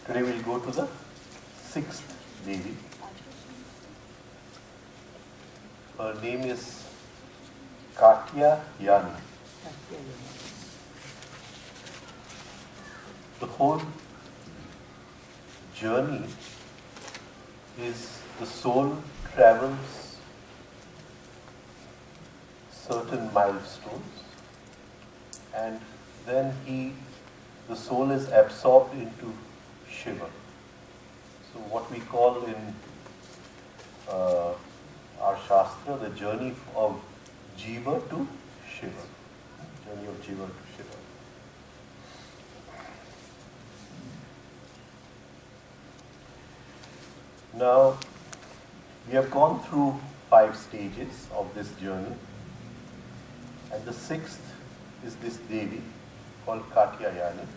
Today we'll go to the sixth Devi. Her name is Katyayani. The whole journey is the soul travels certain milestones, and then the soul is absorbed into Shiva. So what we call in our Shastra the journey of Jiva to Shiva. Journey of Jiva to Shiva. Now, we have gone through 5 stages of this journey, and the 6th is this Devi called Katyayani.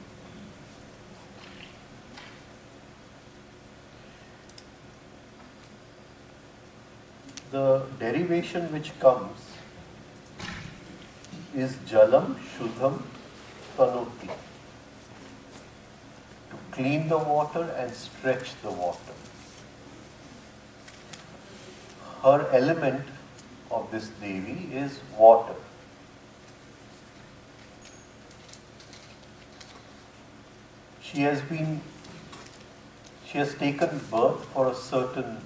The derivation which comes is Jalam Shuddham Tanoti, to clean the water and stretch the water. Her element of this Devi is water. She has taken birth for a certain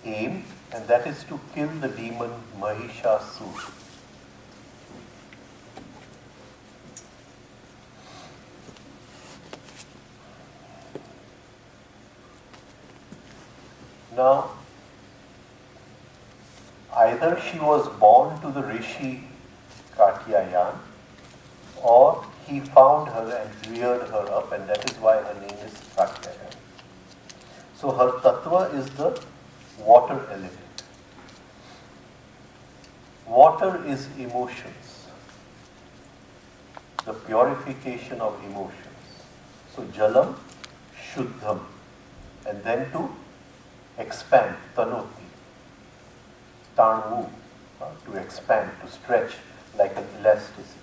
aim, and that is to kill the demon Mahishasur. Now, either she was born to the Rishi Katyayan, or he found her and reared her up, and that is why her name is Katyayani. So her tattva is the water element. Water is emotions, the purification of emotions. So Jalam, Shuddham, and then to expand, Tanoti, Tanvu, to expand, to stretch like an elasticity.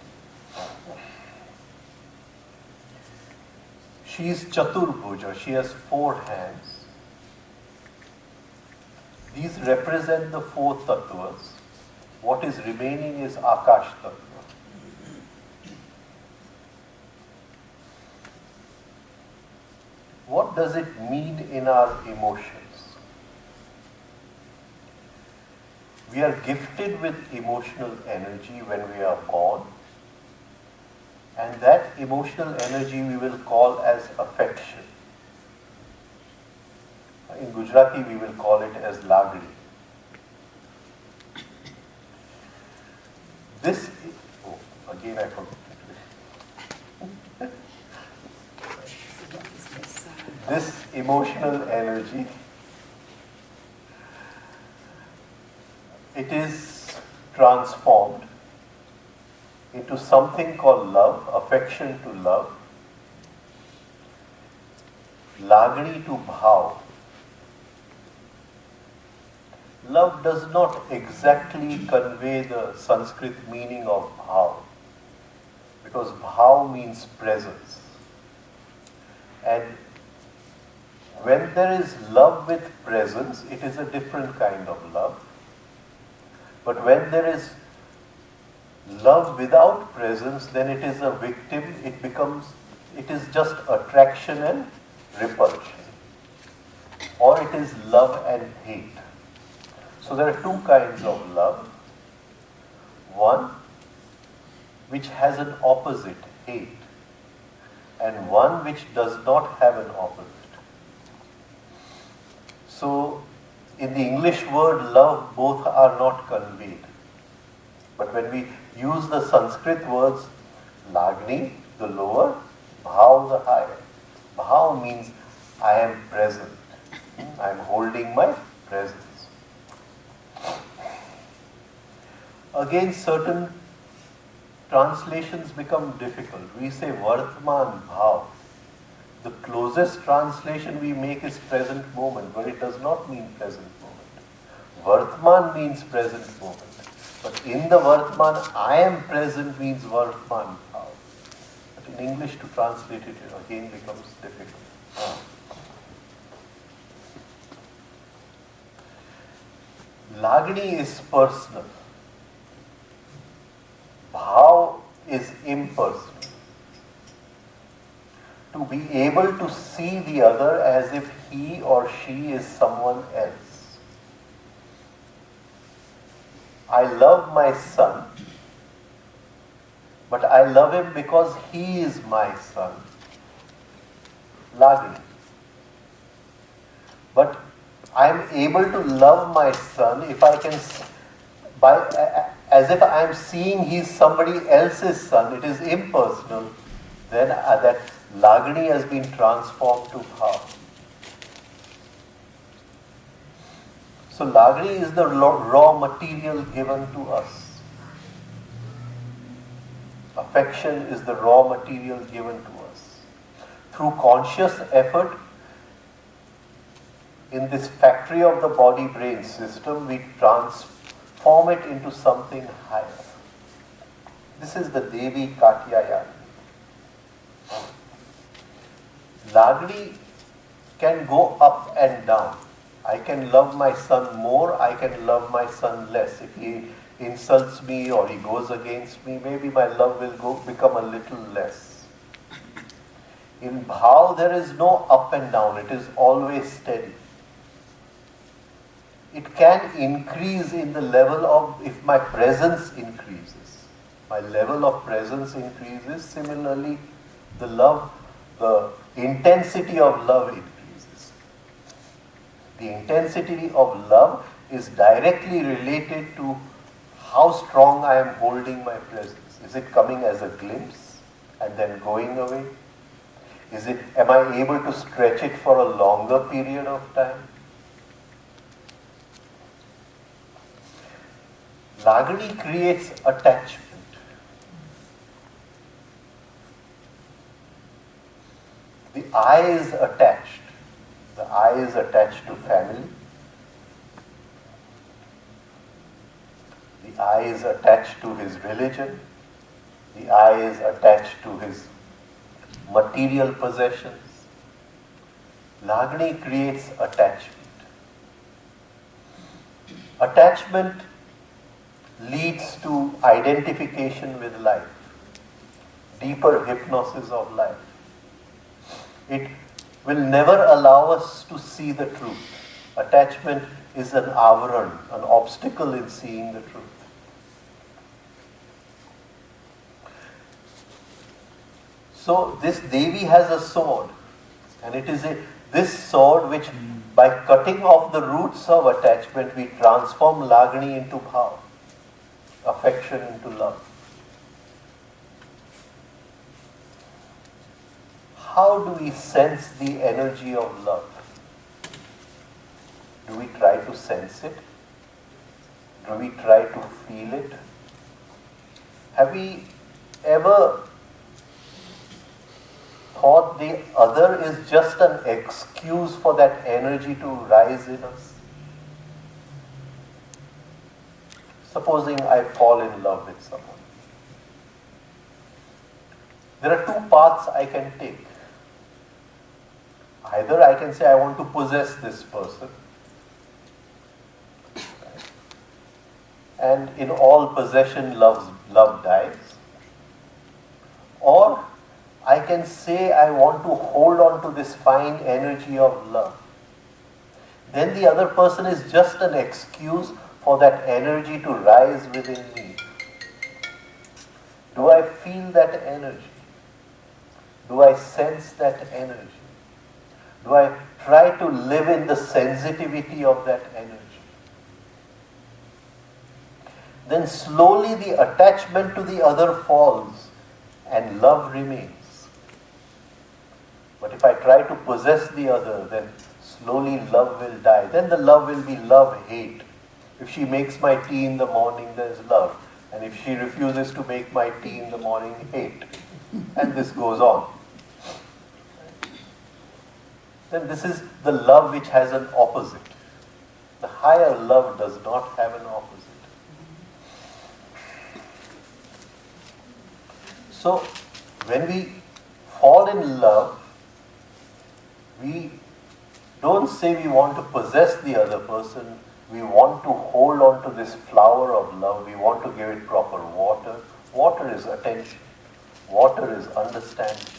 She is Chaturbhuja, she has 4 hands. These represent the 4 tattvas. What is remaining is Akash tattva. What does it mean in our emotions? We are gifted with emotional energy when we are born, and that emotional energy we will call as affection. In Gujarati we will call it as Lagni. Again I forgot. This emotional energy, it is transformed into something called love, affection to love, Lagni to Bhav. Love does not exactly convey the Sanskrit meaning of Bhav, because Bhav means presence. And when there is love with presence, it is a different kind of love. But when there is love without presence, then it is a victim, it is just attraction and repulsion. Or it is love and hate. So there are 2 kinds of love. One which has an opposite, hate, and one which does not have an opposite. So in the English word love, both are not conveyed. But when we use the Sanskrit words, Lagni, the lower, Bhav, the higher. Bhav means I am present. I am holding my presence. Again, certain translations become difficult. We say Vartman Bhav. The closest translation we make is present moment, but it does not mean present moment. Vartman means present moment. But in the Vartman, I am present means Vartman Bhav. But in English to translate it again becomes difficult. Lagni is personal. Bhav is impersonal. To be able to see the other as if he or she is someone else. I love my son, but I love him because he is my son. Lagni. But I am able to love my son if I can, as if I am seeing he is somebody else's son. It is impersonal. Then that Lagni has been transformed to bhav. So Lagni is the raw material given to us. Affection is the raw material given to us. Through conscious effort, in this factory of the body-brain system, we transform it into something higher. This is the Devi Katyayani. Lagni can go up and down. I can love my son more, I can love my son less. If he insults me or he goes against me, maybe my love will become a little less. In bhav, there is no up and down, it is always steady. It can increase in the level of, if my presence increases. My level of presence increases, similarly the intensity of love increases. The intensity of love is directly related to how strong I am holding my presence. Is it coming as a glimpse and then going away? Am I able to stretch it for a longer period of time? Lagni creates attachment. The I is attached. The I is attached to family. The I is attached to his religion. The I is attached to his material possessions. Lagni creates attachment. Attachment leads to identification with life, deeper hypnosis of life. It will never allow us to see the truth. Attachment is an avaran, an obstacle in seeing the truth. So this Devi has a sword, and it is this sword which, by cutting off the roots of attachment, we transform Lagni into bhav, affection into love. How do we sense the energy of love? Do we try to sense it? Do we try to feel it? Have we ever thought the other is just an excuse for that energy to rise in us? Supposing I fall in love with someone. There are two paths I can take. Either I can say I want to possess this person, and in all possession love dies. Or I can say I want to hold on to this fine energy of love. Then the other person is just an excuse for that energy to rise within me. Do I feel that energy? Do I sense that energy? Do I try to live in the sensitivity of that energy? Then slowly the attachment to the other falls and love remains. But if I try to possess the other, then slowly love will die. Then the love will be love-hate. If she makes my tea in the morning, there is love. And if she refuses to make my tea in the morning, hate. And this goes on. Then this is the love which has an opposite. The higher love does not have an opposite. So, when we fall in love, we don't say we want to possess the other person. We want to hold on to this flower of love. We want to give it proper water. Water is attention. Water is understanding.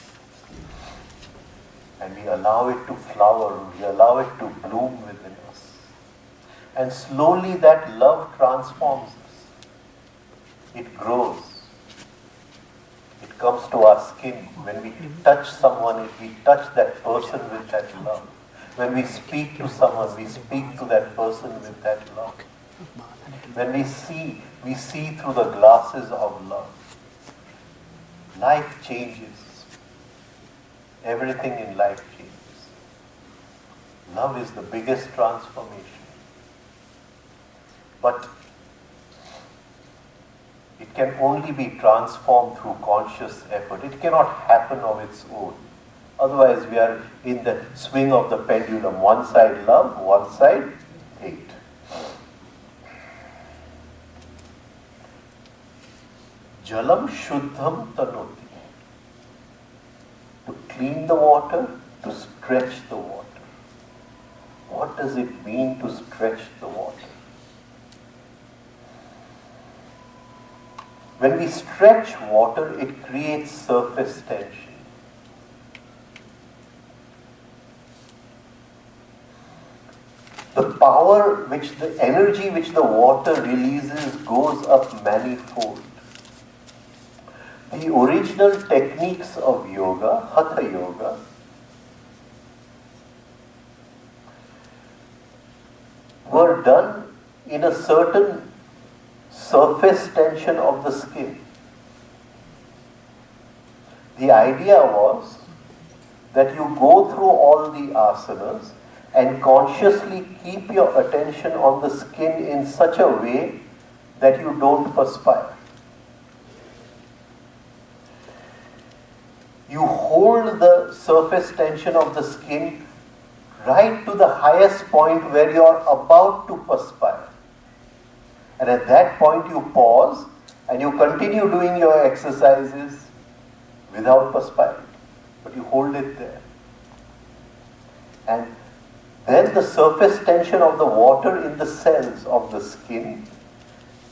And we allow it to flower. We allow it to bloom within us. And slowly that love transforms us. It grows. It comes to our skin. When we touch someone, we touch that person with that love. When we speak to someone, we speak to that person with that love. When we see through the glasses of love. Life changes. Everything in life changes. Love is the biggest transformation. But it can only be transformed through conscious effort. It cannot happen of its own. Otherwise, we are in the swing of the pendulum. One side love, one side hate. Jalam shuddham tanoti. To clean the water, to stretch the water. What does it mean to stretch the water? When we stretch water, it creates surface tension. The power the energy which the water releases goes up manifold. The original techniques of yoga, Hatha Yoga, were done in a certain surface tension of the skin. The idea was that you go through all the asanas and consciously keep your attention on the skin in such a way that you don't perspire. You hold the surface tension of the skin right to the highest point where you are about to perspire. And at that point you pause and you continue doing your exercises without perspiring. But you hold it there. And then the surface tension of the water in the cells of the skin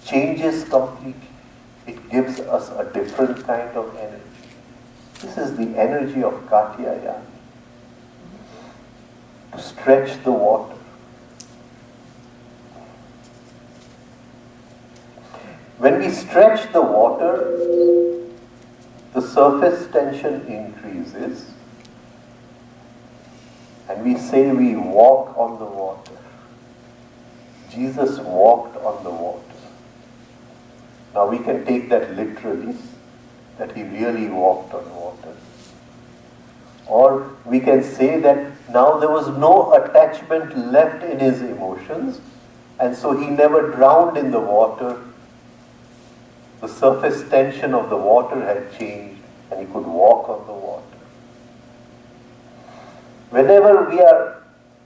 changes completely. It gives us a different kind of energy. This is the energy of Katyayani. To stretch the water. When we stretch the water, the surface tension increases. And we say we walk on the water. Jesus walked on the water. Now we can take that literally, that he really walked on water. Or we can say that now there was no attachment left in his emotions, and so he never drowned in the water. The surface tension of the water had changed, and he could walk on the water. Whenever we are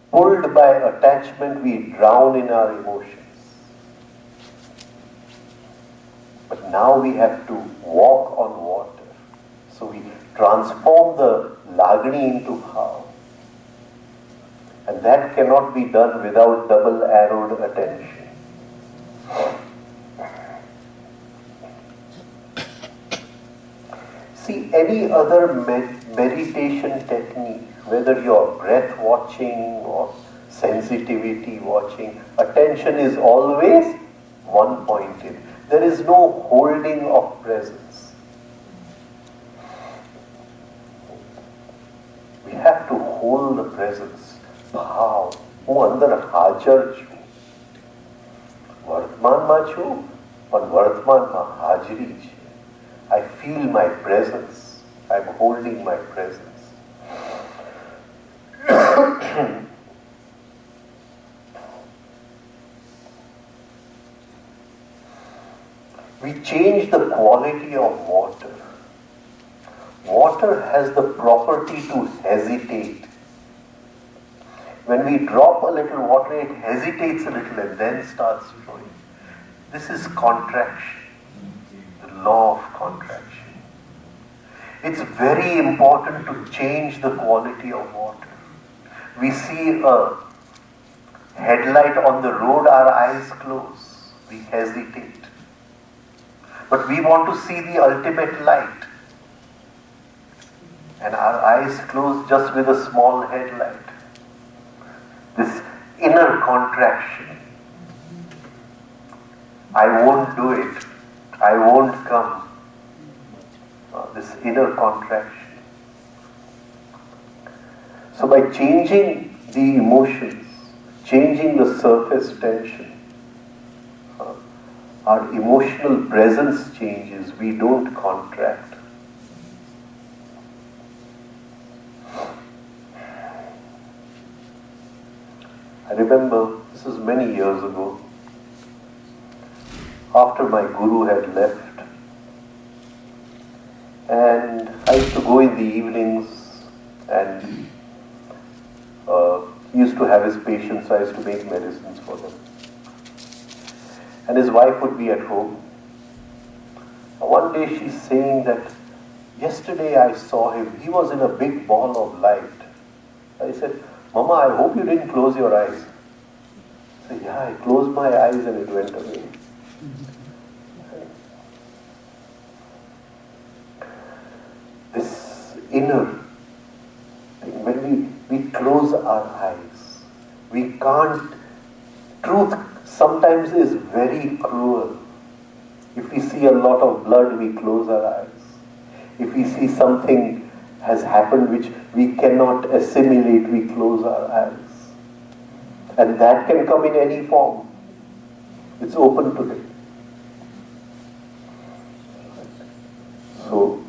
pulled by attachment, we drown in our emotions. But now we have to walk on water. So we transform the lagni into bhav. And that cannot be done without double-arrowed attention. See, any other meditation technique, whether you're breath watching or sensitivity watching, attention is always one pointed. There is no holding of presence. We have to hold the presence. Bhav. હું અંદર હાજર છું. વર્તમાનમાં છું, પણ વર્તમાનમાં હાજરી છે. I feel my presence. I'm holding my presence. We change the quality of water. Water has the property to hesitate. When we drop a little water, it hesitates a little and then starts flowing. This is contraction, the law of contraction. It's very important to change the quality of water. We see a headlight on the road, our eyes close, we hesitate. But we want to see the ultimate light. And our eyes close just with a small headlight. This inner contraction. I won't do it. I won't come. This inner contraction. So by changing the emotions, changing the surface tension, our emotional presence changes, we don't contract. I remember, this was many years ago, after my guru had left, and I used to go in the evenings, and he used to have his patients, so I used to make medicines for them. And his wife would be at home. One day she's saying that, yesterday I saw him, he was in a big ball of light. I said, Mama, I hope you didn't close your eyes. I said, yeah, I closed my eyes and it went away. This inner thing, when we close our eyes, we can't, truth sometimes is very cruel. If we see a lot of blood, we close our eyes. If we see something has happened which we cannot assimilate, we close our eyes. And that can come in any form. It's open today. So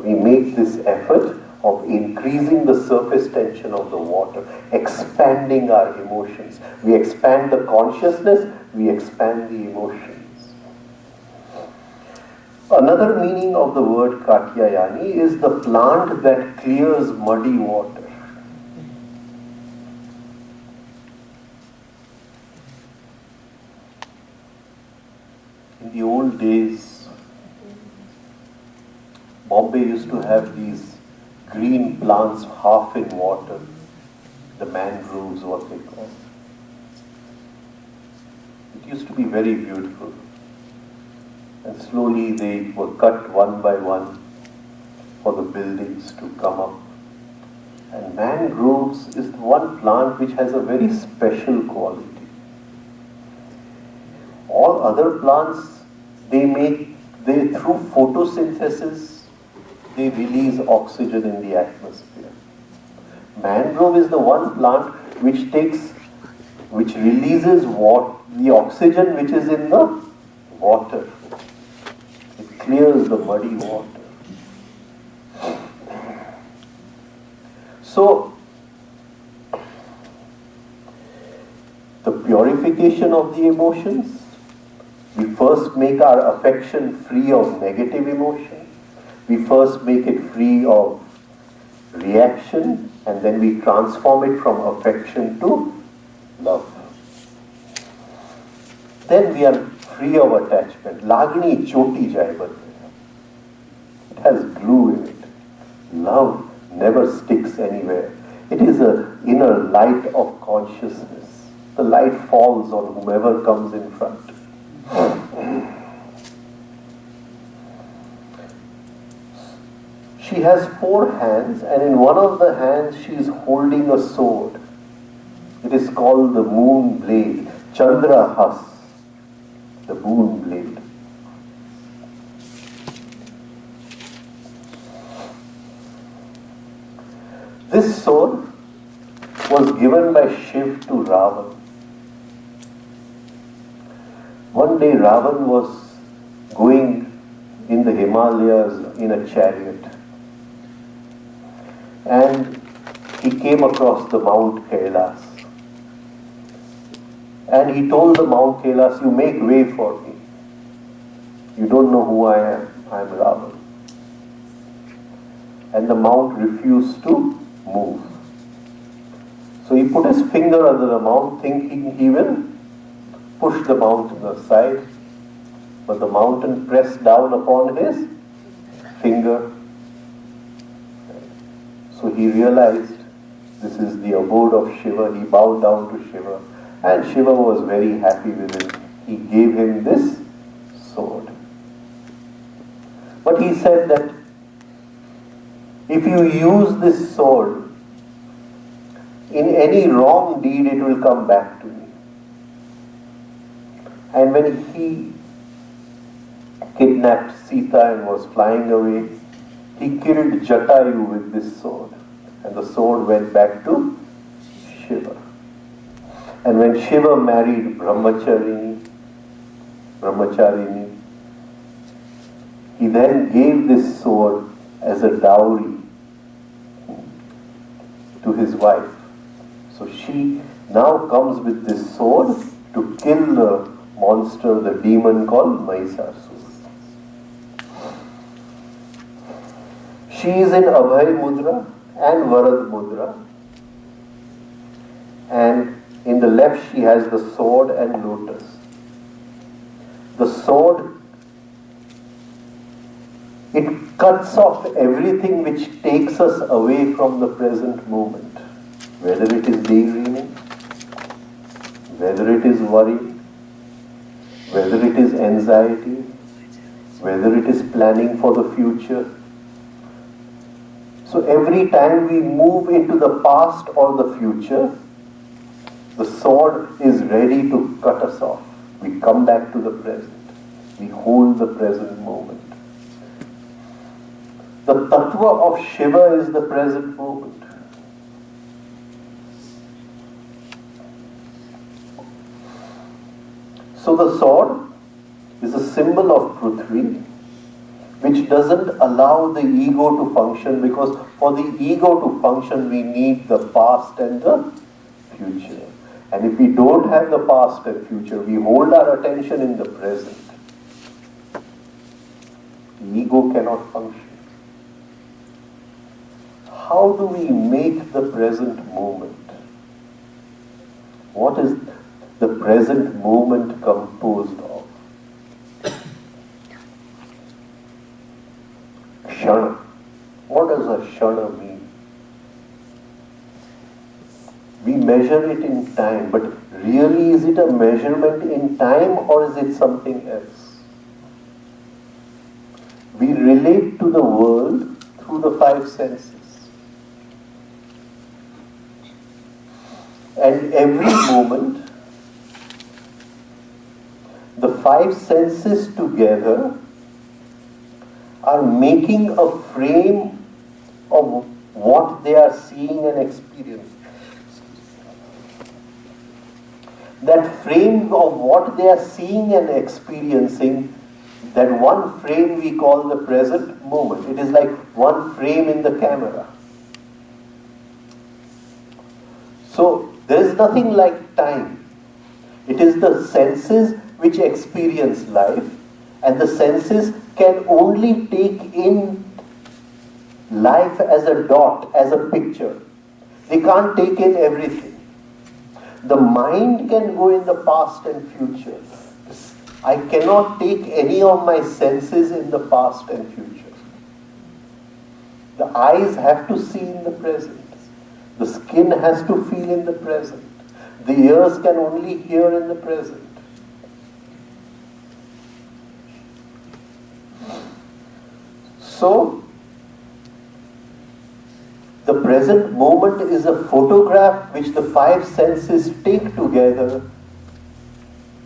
we make this effort of increasing the surface tension of the water, expanding our emotions. We expand the consciousness, we expand the emotions. Another meaning of the word Katyayani is the plant that clears muddy water. In the old days, Bombay used to have these green plants half in water, the mangroves, what they call. It used to be very beautiful. And slowly they were cut one by one for the buildings to come up. And mangroves is one plant which has a very special quality. All other plants, through photosynthesis, they release oxygen in the atmosphere. Mangrove is the one plant which releases the oxygen which is in the water. It clears the muddy water. So, the purification of the emotions, we first make our affection free of negative emotion. We first make it free of reaction, and then we transform it from affection to love. Then we are free of attachment. Lagni choti jai bande. It has glue in it. Love never sticks anywhere. It is an inner light of consciousness. The light falls on whomever comes in front. She has 4 hands, and in one of the hands she is holding a sword. It is called the moon blade, Chandra Has, the moon blade. This sword was given by Shiv to Ravan. One day Ravan was going in the Himalayas in a chariot, and he came across the Mount Kailas. And he told the Mount Kailas, you make way for me. You don't know who I am. I am Ravan. And the mount refused to move. So he put his finger under the mount, thinking he will push the mountain aside. But the mountain pressed down upon his finger So he realized this is the abode of Shiva. He bowed down to Shiva, and Shiva was very happy with him. He gave him this sword. But he said that if you use this sword in any wrong deed, it will come back to me. And when he kidnapped Sita and was flying away, he killed Jatayu with this sword. And the sword went back to Shiva. And when Shiva married Brahmacharini, he then gave this sword as a dowry to his wife. So she now comes with this sword to kill the monster, the demon called Mahishasur. She is in Abhay Mudra and Varad Mudra, and in the left she has the sword and lotus. The sword, it cuts off everything which takes us away from the present moment, whether it is daydreaming, whether it is worry, whether it is anxiety, whether it is planning for the future. So every time we move into the past or the future, the sword is ready to cut us off. We come back to the present. We hold the present moment. The tattva of Shiva is the present moment. So the sword is a symbol of Prithvi, which doesn't allow the ego to function, because for the ego to function we need the past and the future. And if we don't have the past and future, we hold our attention in the present, the ego cannot function. How do we make the present moment? What is the present moment composed of? Shana. What does a shana mean? We measure it in time, but really is it a measurement in time or is it something else? We relate to the world through the five senses. And every moment, the five senses together are making a frame of what they are seeing and experiencing. That frame of what they are seeing and experiencing, that one frame we call the present moment. It is like one frame in the camera. So there is nothing like time. It is the senses which experience life, and the senses can only take in life as a dot, as a picture. They can't take in everything. The mind can go in the past and future. I cannot take any of my senses in the past and future. The eyes have to see in the present. The skin has to feel in the present. The ears can only hear in the present. So, the present moment is a photograph which the five senses take together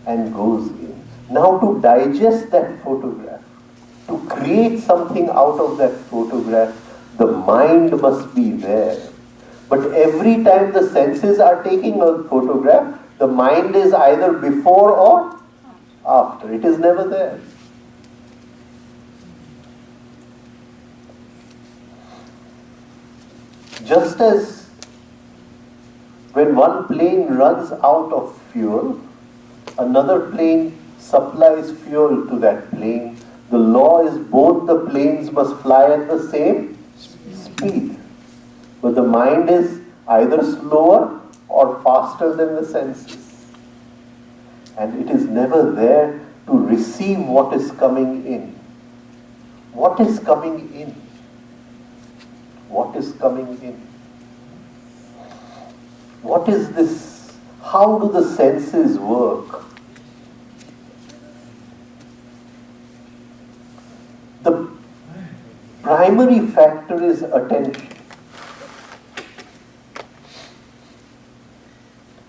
and goes in. Now to digest that photograph, to create something out of that photograph, the mind must be there. But every time the senses are taking a photograph, the mind is either before or after. It is never there. Just as when one plane runs out of fuel, another plane supplies fuel to that plane. The law is both the planes must fly at the same speed. But the mind is either slower or faster than the senses. And it is never there to receive what is coming in. What is coming in? what is coming in. What is this? How do the senses work? The primary factor is attention.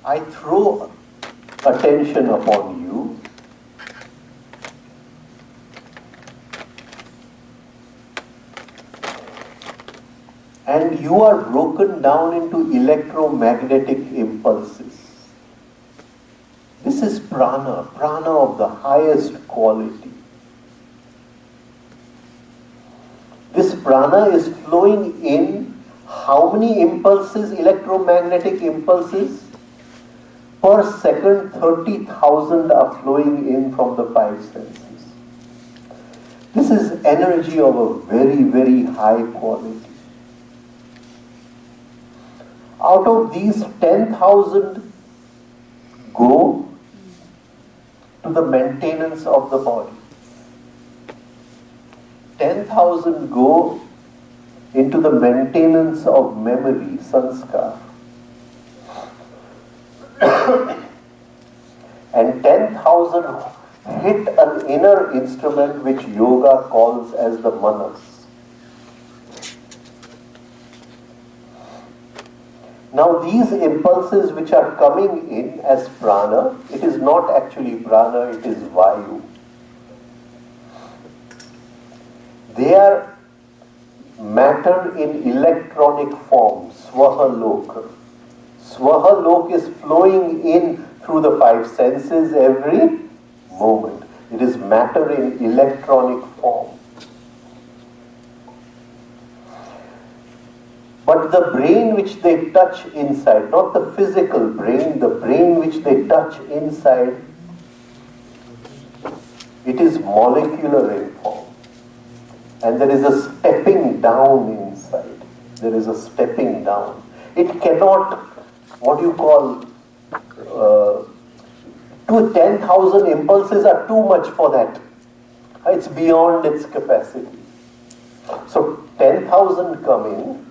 I throw attention upon you, and you are broken down into electromagnetic impulses. This is prana of the highest quality. This prana is flowing in how many impulses, electromagnetic impulses? Per second, 30,000 are flowing in from the five senses. This is energy of a very, very high quality. Out of these, 10,000 go to the maintenance of the body. 10,000 go into the maintenance of memory, sanskar. And 10,000 hit an inner instrument which yoga calls as the manas. Now these impulses which are coming in as prana, it is not actually prana, it is vayu. They are matter in electronic form, swahalok. Swahalok is flowing in through the five senses every moment. It is matter in electronic form. But the brain which they touch inside, not the physical brain, the brain which they touch inside, it is molecular in form. And there is a stepping down inside. There is a stepping down. It cannot, what you call, 10,000 impulses are too much for that. It's beyond its capacity. So 10,000 come in,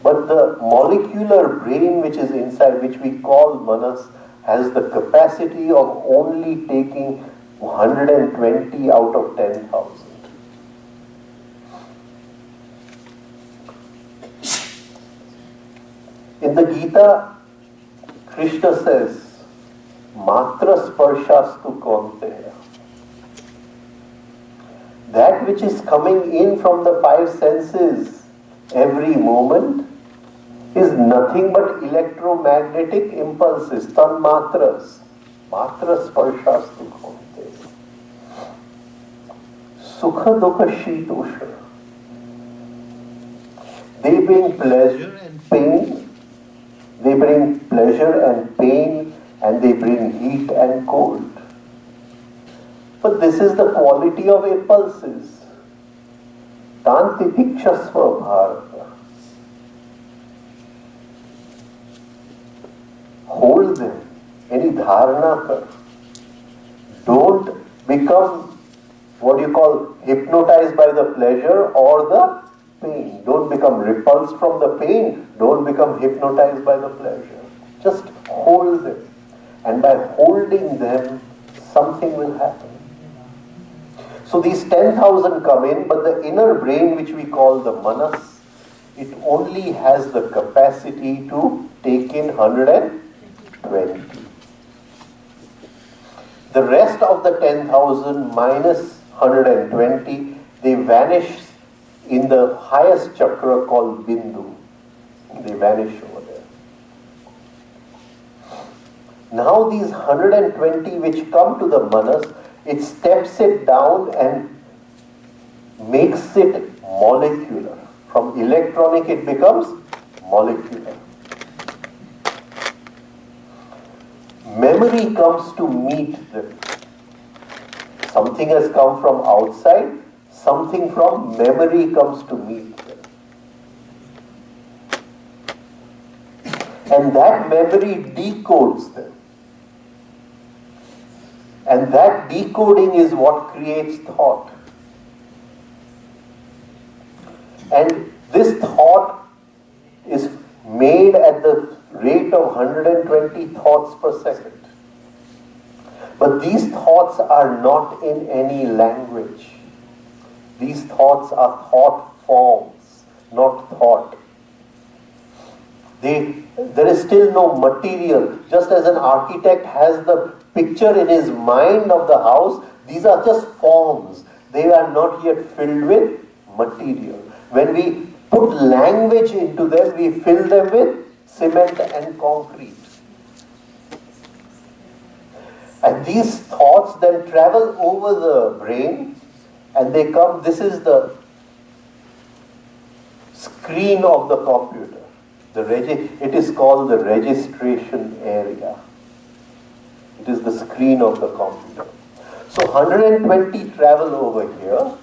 but the molecular brain which is inside, which we call manas, has the capacity of only taking 120 out of 10,000. In the Gita, Krishna says, Matra sparshastu kaunteya. That which is coming in from the five senses every moment is nothing but electromagnetic impulses, tanmatras. Matra sparshastu kaunteya. Sukha dukha shitosha. They bring pleasure and pain. They bring pleasure and pain, and they bring heat and cold. But this is the quality of impulses. Tanti dikshasva bharata. Hold them. Any dharana kar. Don't become, what you call, hypnotized by the pleasure or the pain. Don't become repulsed from the pain. Don't become hypnotized by the pleasure. Just hold them. And by holding them, something will happen. So these 10,000 come in, but the inner brain, which we call the manas, it only has the capacity to take in 120. The rest of the 10,000 minus 120, they vanish in the highest chakra called Bindu. They vanish over there. Now these 120 which come to the manas, it steps it down and makes it molecular. From electronic it becomes molecular. Memory comes to meet them. Something has come from outside, something from memory comes to meet them. And that memory decodes them. And that decoding is what creates thought. And this thought made at the rate of 120 thoughts per second. But these thoughts are not in any language. These thoughts are thought forms, not thought. There is still no material. Just as an architect has the picture in his mind of the house, these are just forms. They are not yet filled with material. When we put language into them, we fill them with cement and concrete. And these thoughts then travel over the brain and they come, this is the screen of the computer. It is called the registration area. It is the screen of the computer. So 120 travel over here.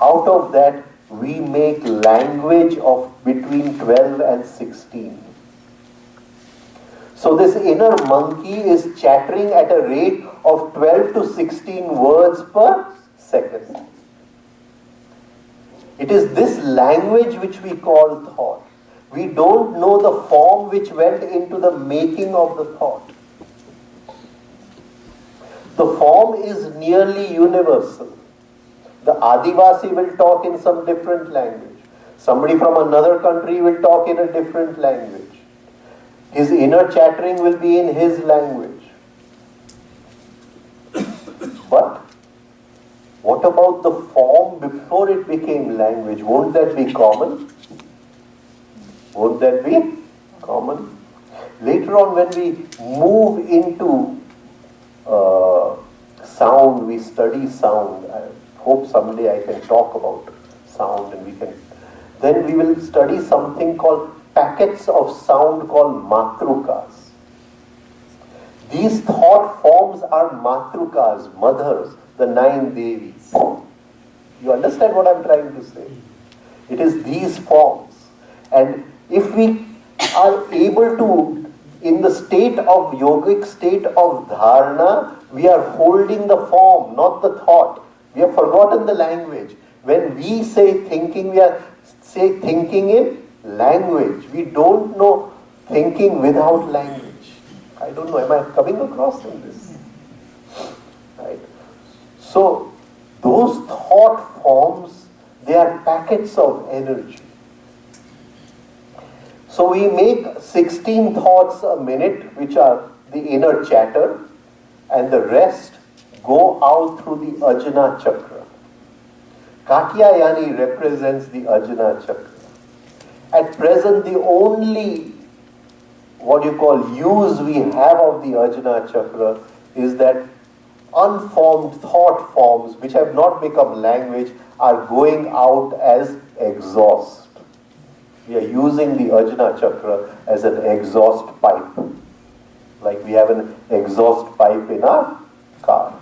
Out of that, we make language of between 12 and 16. So this inner monkey is chattering at a rate of 12 to 16 words per second. It is this language which we call thought. We don't know the form which went into the making of the thought. The form is nearly universal. The Adivasi will talk in some different language. Somebody from another country will talk in a different language. His inner chattering will be in his language. But what about the form before it became language? Won't that be common? Won't that be common? Later on, when we move into sound, we study sound. I hope someday I can talk about sound and then we will study something called packets of sound called matrukas. These thought forms are matrukas, mothers, the 9 Devis. You understand what I'm trying to say? It is these forms. And if we are able to, in the state of yogic state of dharana, we are holding the form, not the thought. We have forgotten the language. When we say thinking, we are thinking in language. We don't know thinking without language. I don't know, am I coming across in this? Right. So, those thought forms, they are packets of energy. So we make 16 thoughts a minute, which are the inner chatter, and the rest go out through the Anjna Chakra. Katyayani represents the Anjna Chakra. At present, the only, use we have of the Anjna Chakra is that unformed thought forms, which have not become language, are going out as exhaust. We are using the Anjna Chakra as an exhaust pipe. Like we have an exhaust pipe in our car.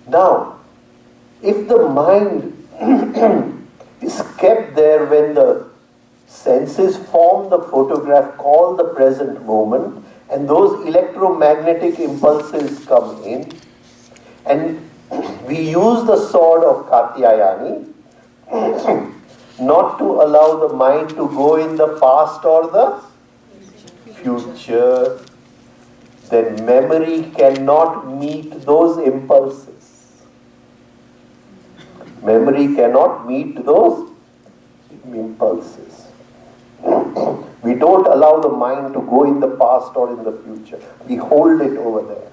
Now, if the mind is kept there when the senses form the photograph called the present moment, and those electromagnetic impulses come in, and we use the sword of Katyayani not to allow the mind to go in the past or the future, then memory cannot meet those impulses. Memory cannot meet those impulses. We don't allow the mind to go in the past or in the future. We hold it over there.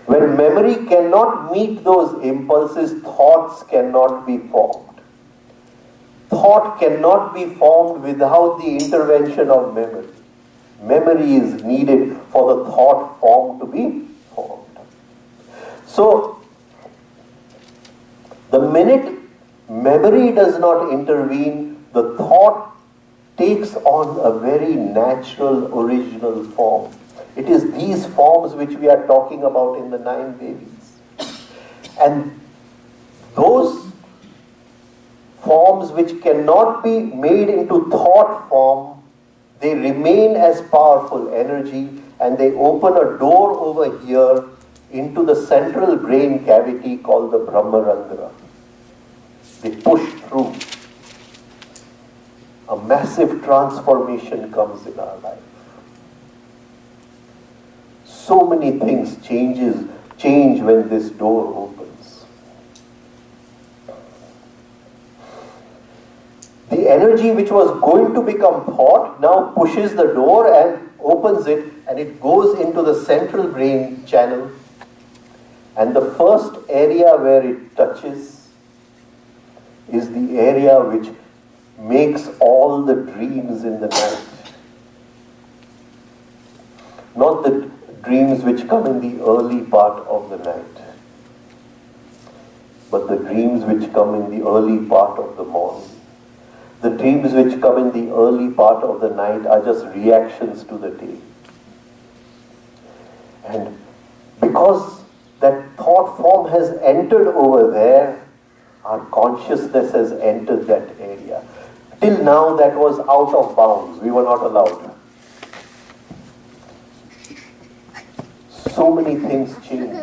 When memory cannot meet those impulses, thoughts cannot be formed. Thought cannot be formed without the intervention of memory. Memory is needed for the thought form to be formed. So, the minute memory does not intervene, the thought takes on a very natural, original form. It is these forms which we are talking about in the 9 Devis. And those forms which cannot be made into thought form, they remain as powerful energy and they open a door over here into the central brain cavity called the Brahmarandhra. They push through. A massive transformation comes in our life. So many things change when this door opens. The energy which was going to become thought now pushes the door and opens it, and it goes into the central brain channel. And the first area where it touches is the area which makes all the dreams in the night. Not the dreams which come in the early part of the night, but the dreams which come in the early part of the morning. The dreams which come in the early part of the night are just reactions to the day. And because that thought form has entered over there, our consciousness has entered that area. Till now that was out of bounds. We were not allowed. So many things change.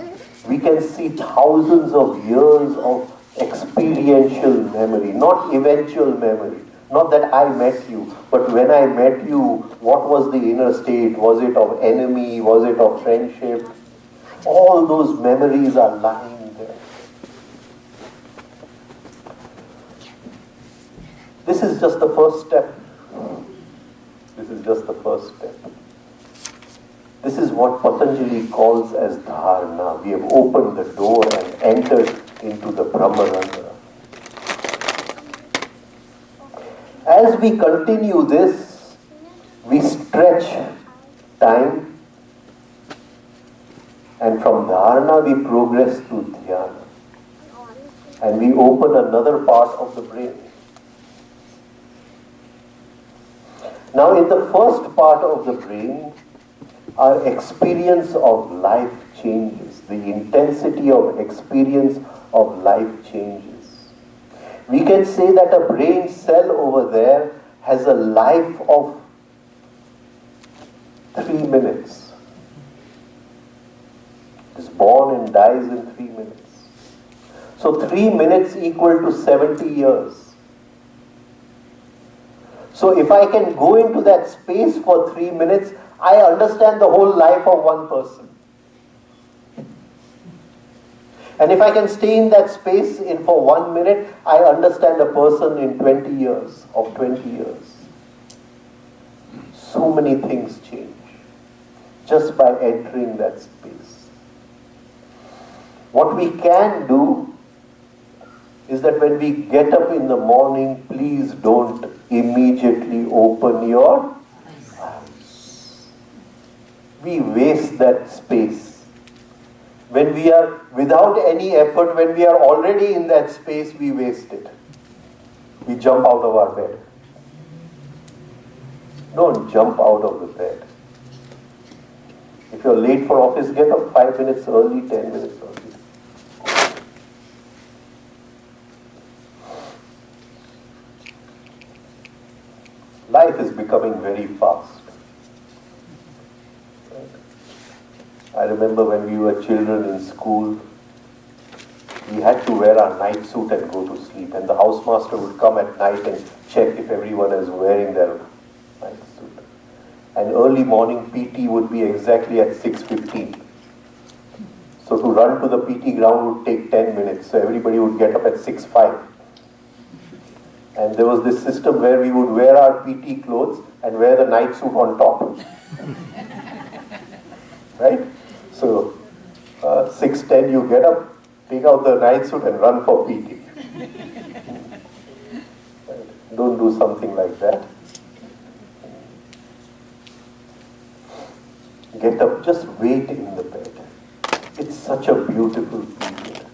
We can see thousands of years of experiential memory, not eventual memory. Not that I met you, but when I met you, what was the inner state? Was it of enemy? Was it of friendship? All those memories are lying there. This is just the first step. This is just the first step. This is what Patanjali calls as dharana. We have opened the door and entered into the Brahmarandhra. As we continue this, we stretch time, and from dharana we progress to dhyana. And we open another part of the brain. Now in the first part of the brain, our experience of life changes. The intensity of experience of life changes. We can say that a brain cell over there has a life of 3 minutes. It is born and dies in 3 minutes. So 3 minutes equal to 70 years. So if I can go into that space for 3 minutes, I understand the whole life of one person. And if I can stay in that space for 1 minute, I understand a person in 20 years, of 20 years. So many things change just by entering that space. What we can do is that when we get up in the morning, please don't immediately open your eyes. We waste that space. When we are without any effort, when we are already in that space, we waste it. We jump out of our bed. Don't jump out of the bed. If you're late for office, get up 5 minutes early, 10 minutes early. Life is becoming very fast. I remember when we were children in school, we had to wear our night suit and go to sleep. And the housemaster would come at night and check if everyone is wearing their night suit. And early morning PT would be exactly at 6:15. So to run to the PT ground would take 10 minutes. So everybody would get up at 6:05. And there was this system where we would wear our PT clothes and wear the night suit on top. Right? So 6:10 you get up, take out the night suit and run for PT. Don't do something like that. Get up, just wait in the bed. It's such a beautiful period.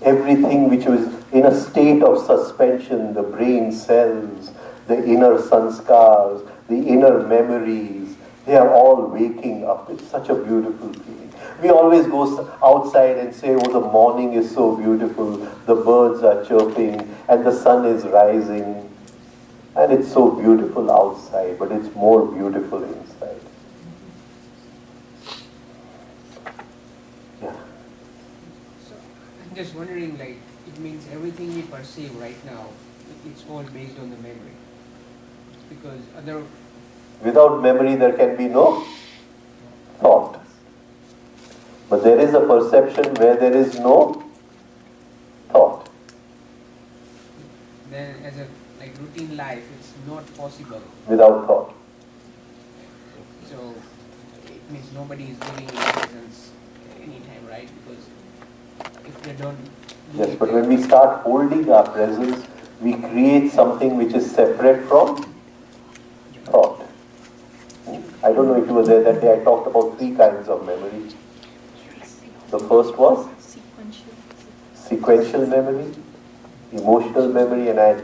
Everything which was in a state of suspension, the brain cells, the inner sanskars, the inner memories, they are all waking up. It's such a beautiful feeling. We always go outside and say, oh, the morning is so beautiful, the birds are chirping, and the sun is rising. And it's so beautiful outside, but it's more beautiful inside. just wondering, like, it means everything we perceive right now, it's all based on the memory. Because without memory there can be no thought. But there is a perception where there is no thought. Then as a routine life, it's not possible. Without thought. So it means nobody is living in presence anytime, right? Because if they don't... Yes, but when we start holding our presence, we create something which is separate from thought. I don't know if you were there that day, I talked about 3 kinds of memory. The first was sequential memory, emotional memory, and I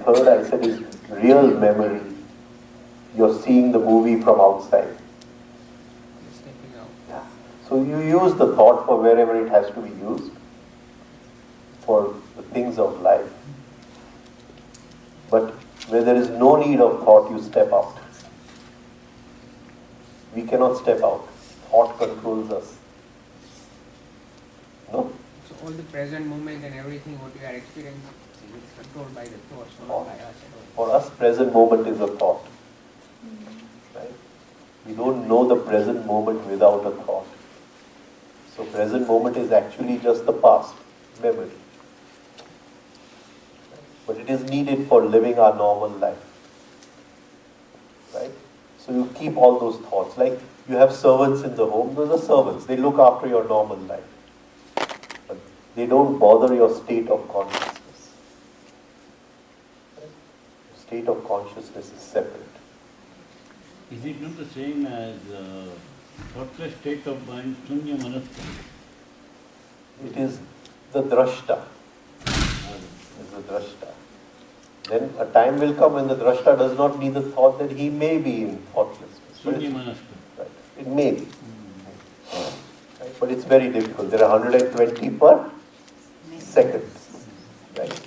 said is real memory. You're seeing the movie from outside. Yeah. So you use the thought for wherever it has to be used, for the things of life. But where there is no need of thought, you step out. We cannot step out. Thought controls us. No? So all the present moment and everything what we are experiencing is controlled by the thoughts, not by us at all. For us, present moment is a thought. Right? We don't know the present moment without a thought. So present moment is actually just the past, memory. But it is needed for living our normal life. Right? So you keep all those thoughts. Like you have servants in the home, those are servants. They look after your normal life. But they don't bother your state of consciousness. Right? State of consciousness is separate. Is it not the same as thoughtless state of mind, shunya manasya? It is the drashta. It is the drashta. Then a time will come when the drashta does not need the thought that he may be in thoughtlessness. Shunya manasya. Right. It may be. Right. But it's very difficult. There are 120 per second. Right.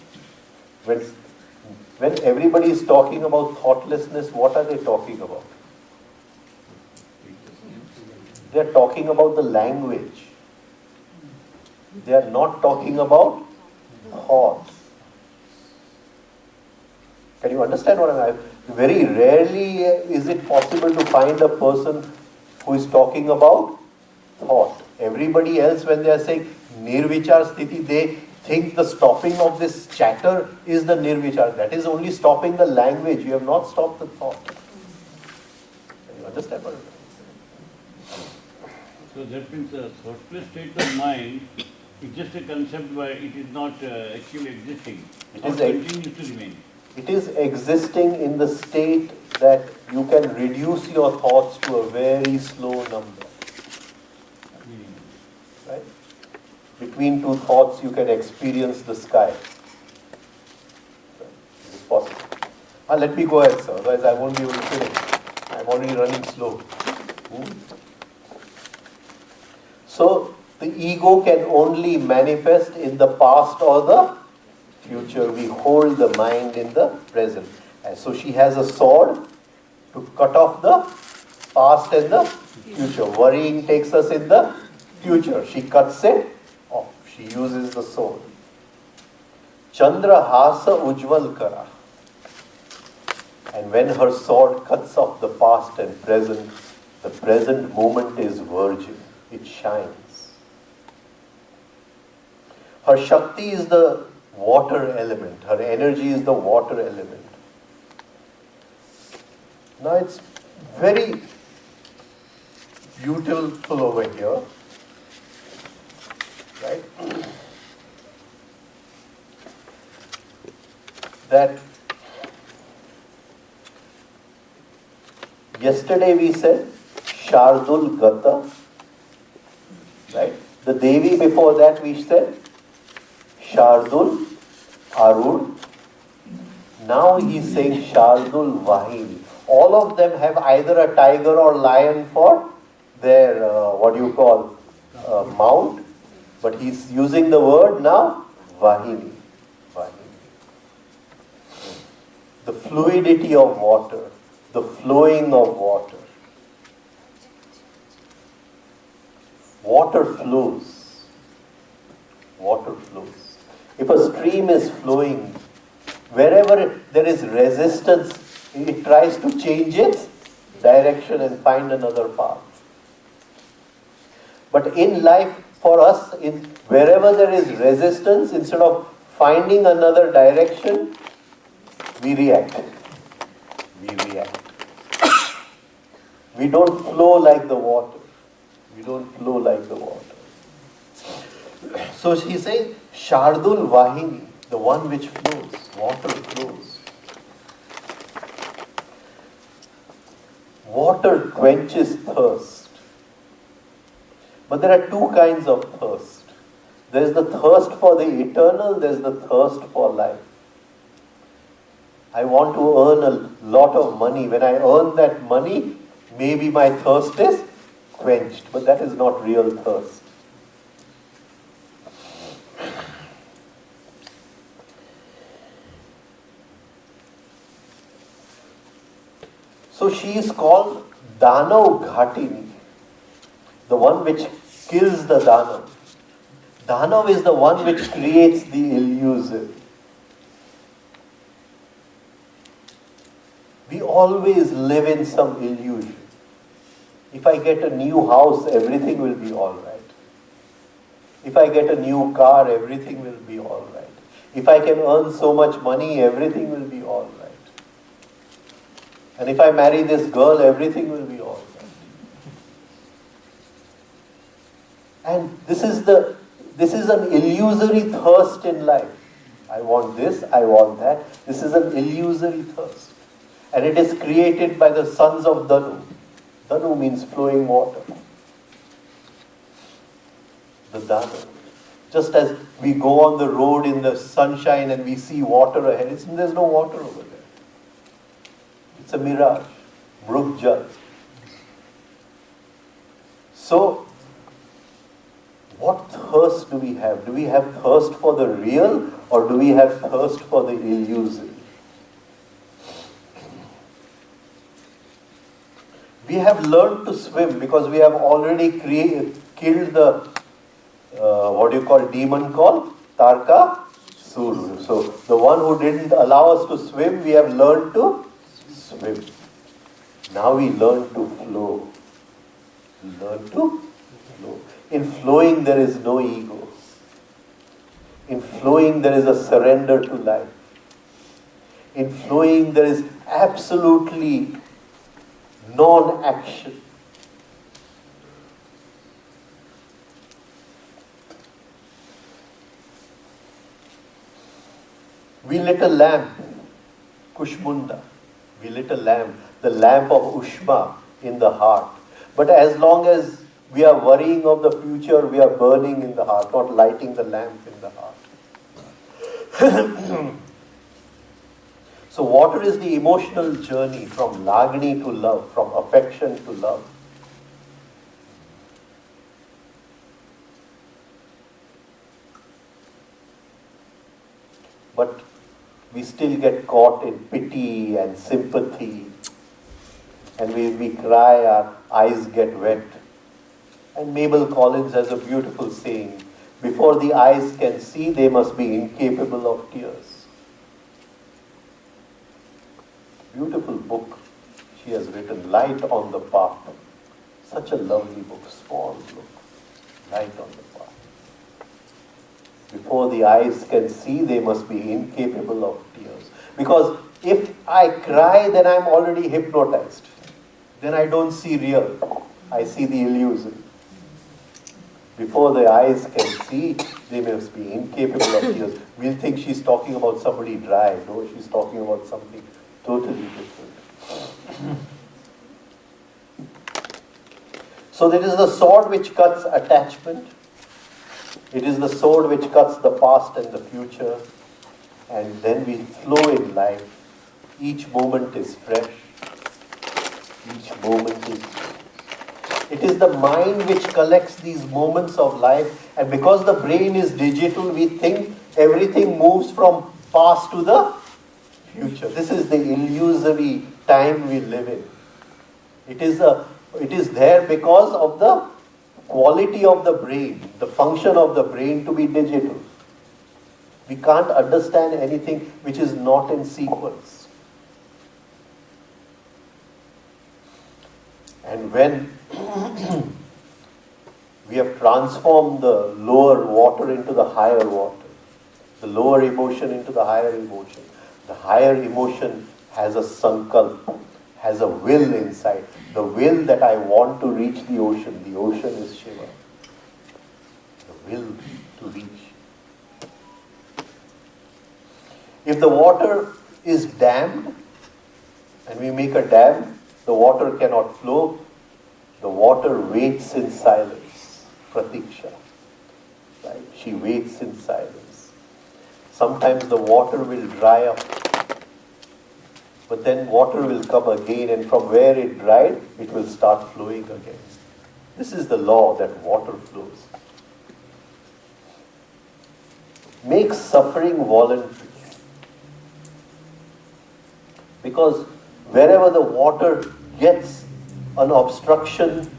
When everybody is talking about thoughtlessness, what are they talking about? They are talking about the language. They are not talking about thoughts. Can you understand what I'm saying? Very rarely is it possible to find a person who is talking about thought. Everybody else, when they are saying nirvichar sthiti, they think the stopping of this chatter is the nirvichar. That is only stopping the language. You have not stopped the thought. Can you understand what I'm saying? So that means a thoughtless state of mind is just a concept, but it is not actually existing. It continues to remain. It is existing in the state that you can reduce your thoughts to a very slow number. Right? Between 2 thoughts you can experience the sky. It is possible. Let me go ahead, sir, otherwise I won't be able to finish. I'm already running slow. So, the ego can only manifest in the past or the future. We hold the mind in the present. And so she has a sword to cut off the past and the future. Worrying takes us in the future. She cuts it off. She uses the sword. Chandra hasa ujval kara. And when her sword cuts off the past and the present moment is virgin. It shines. Her Shakti is the water element. Her energy is the water element. Now it's very beautiful over here. Right? That yesterday we said Shardul Gata. Right? The Devi before that we said Shardul Arun. Now he is saying Shardul Vahini. All of them have either a tiger or lion for their, mount. But he's using the word now, Vahini. Vahini. The fluidity of water, the flowing of water. Water flows. Water flows. If a stream is flowing, wherever there is resistance, it tries to change its direction and find another path. But in life, for us, wherever there is resistance, instead of finding another direction, we react. We react. We don't flow like the water. We don't flow like the water. So she's saying, Shardul Vahini, the one which flows, water flows. Water quenches thirst. But there are two kinds of thirst. There is the thirst for the eternal, there is the thirst for life. I want to earn a lot of money. When I earn that money, maybe my thirst is quenched, but that is not real thirst. So she is called Danav Ghatini, the one which kills the Danav. Danav is the one which creates the illusive. We always live in some illusion. If I get a new house, everything will be all right. If I get a new car, everything will be all right. If I can earn so much money, everything will be all right. And if I marry this girl, everything will be all right. And this is an illusory thirst in life. I want this, I want that. This is an illusory thirst. And it is created by the sons of Danu. Danu means flowing water. The Danu. Just as we go on the road in the sunshine and we see water ahead, there's no water over there. It's a mirage. Mrukjal. So, what thirst do we have? Do we have thirst for the real or do we have thirst for the illusory? We have learned to swim because we have already killed the, demon called Tarkasur. So the one who didn't allow us to swim, we have learned to swim. Now we learn to flow. We learn to flow. In flowing there is no ego. In flowing there is a surrender to life. In flowing there is absolutely non-action. We lit a lamp, Kushmunda. We lit a lamp, the lamp of Ushma in the heart. But as long as we are worrying of the future, we are burning in the heart, not lighting the lamp in the heart. So water is the emotional journey from Lagni to love, from affection to love. But we still get caught in pity and sympathy. And when we cry, our eyes get wet. And Mabel Collins has a beautiful saying, before the eyes can see, they must be incapable of tears. Beautiful book she has written, Light on the Path. Such a lovely book, small book, Light on the Path. Before the eyes can see, they must be incapable of tears. Because if I cry, then I'm already hypnotized. Then I don't see real. I see the illusion. Before the eyes can see, they must be incapable of tears. We'll think she's talking about somebody dry. No, she's talking about something totally different. So there is the sword which cuts attachment. It is the sword which cuts the past and the future. And then we flow in life. Each moment is fresh. Each moment is fresh. It is the mind which collects these moments of life. And because the brain is digital, we think everything moves from past to the future. This is the illusory time we live in. It is there because of the quality of the brain, the function of the brain to be digital. We can't understand anything which is not in sequence. And when we have transformed the lower water into the higher water, the lower emotion into the higher emotion, the higher emotion has a sankalp, has a will inside. The will that I want to reach the ocean is Shiva. The will to reach. If the water is dammed, and we make a dam, the water cannot flow, the water waits in silence. Pratiksha. Right? She waits in silence. Sometimes the water will dry up, but then water will come again, and from where it dried, it will start flowing again. This is the law that water flows. Make suffering voluntary. Because wherever the water gets an obstruction,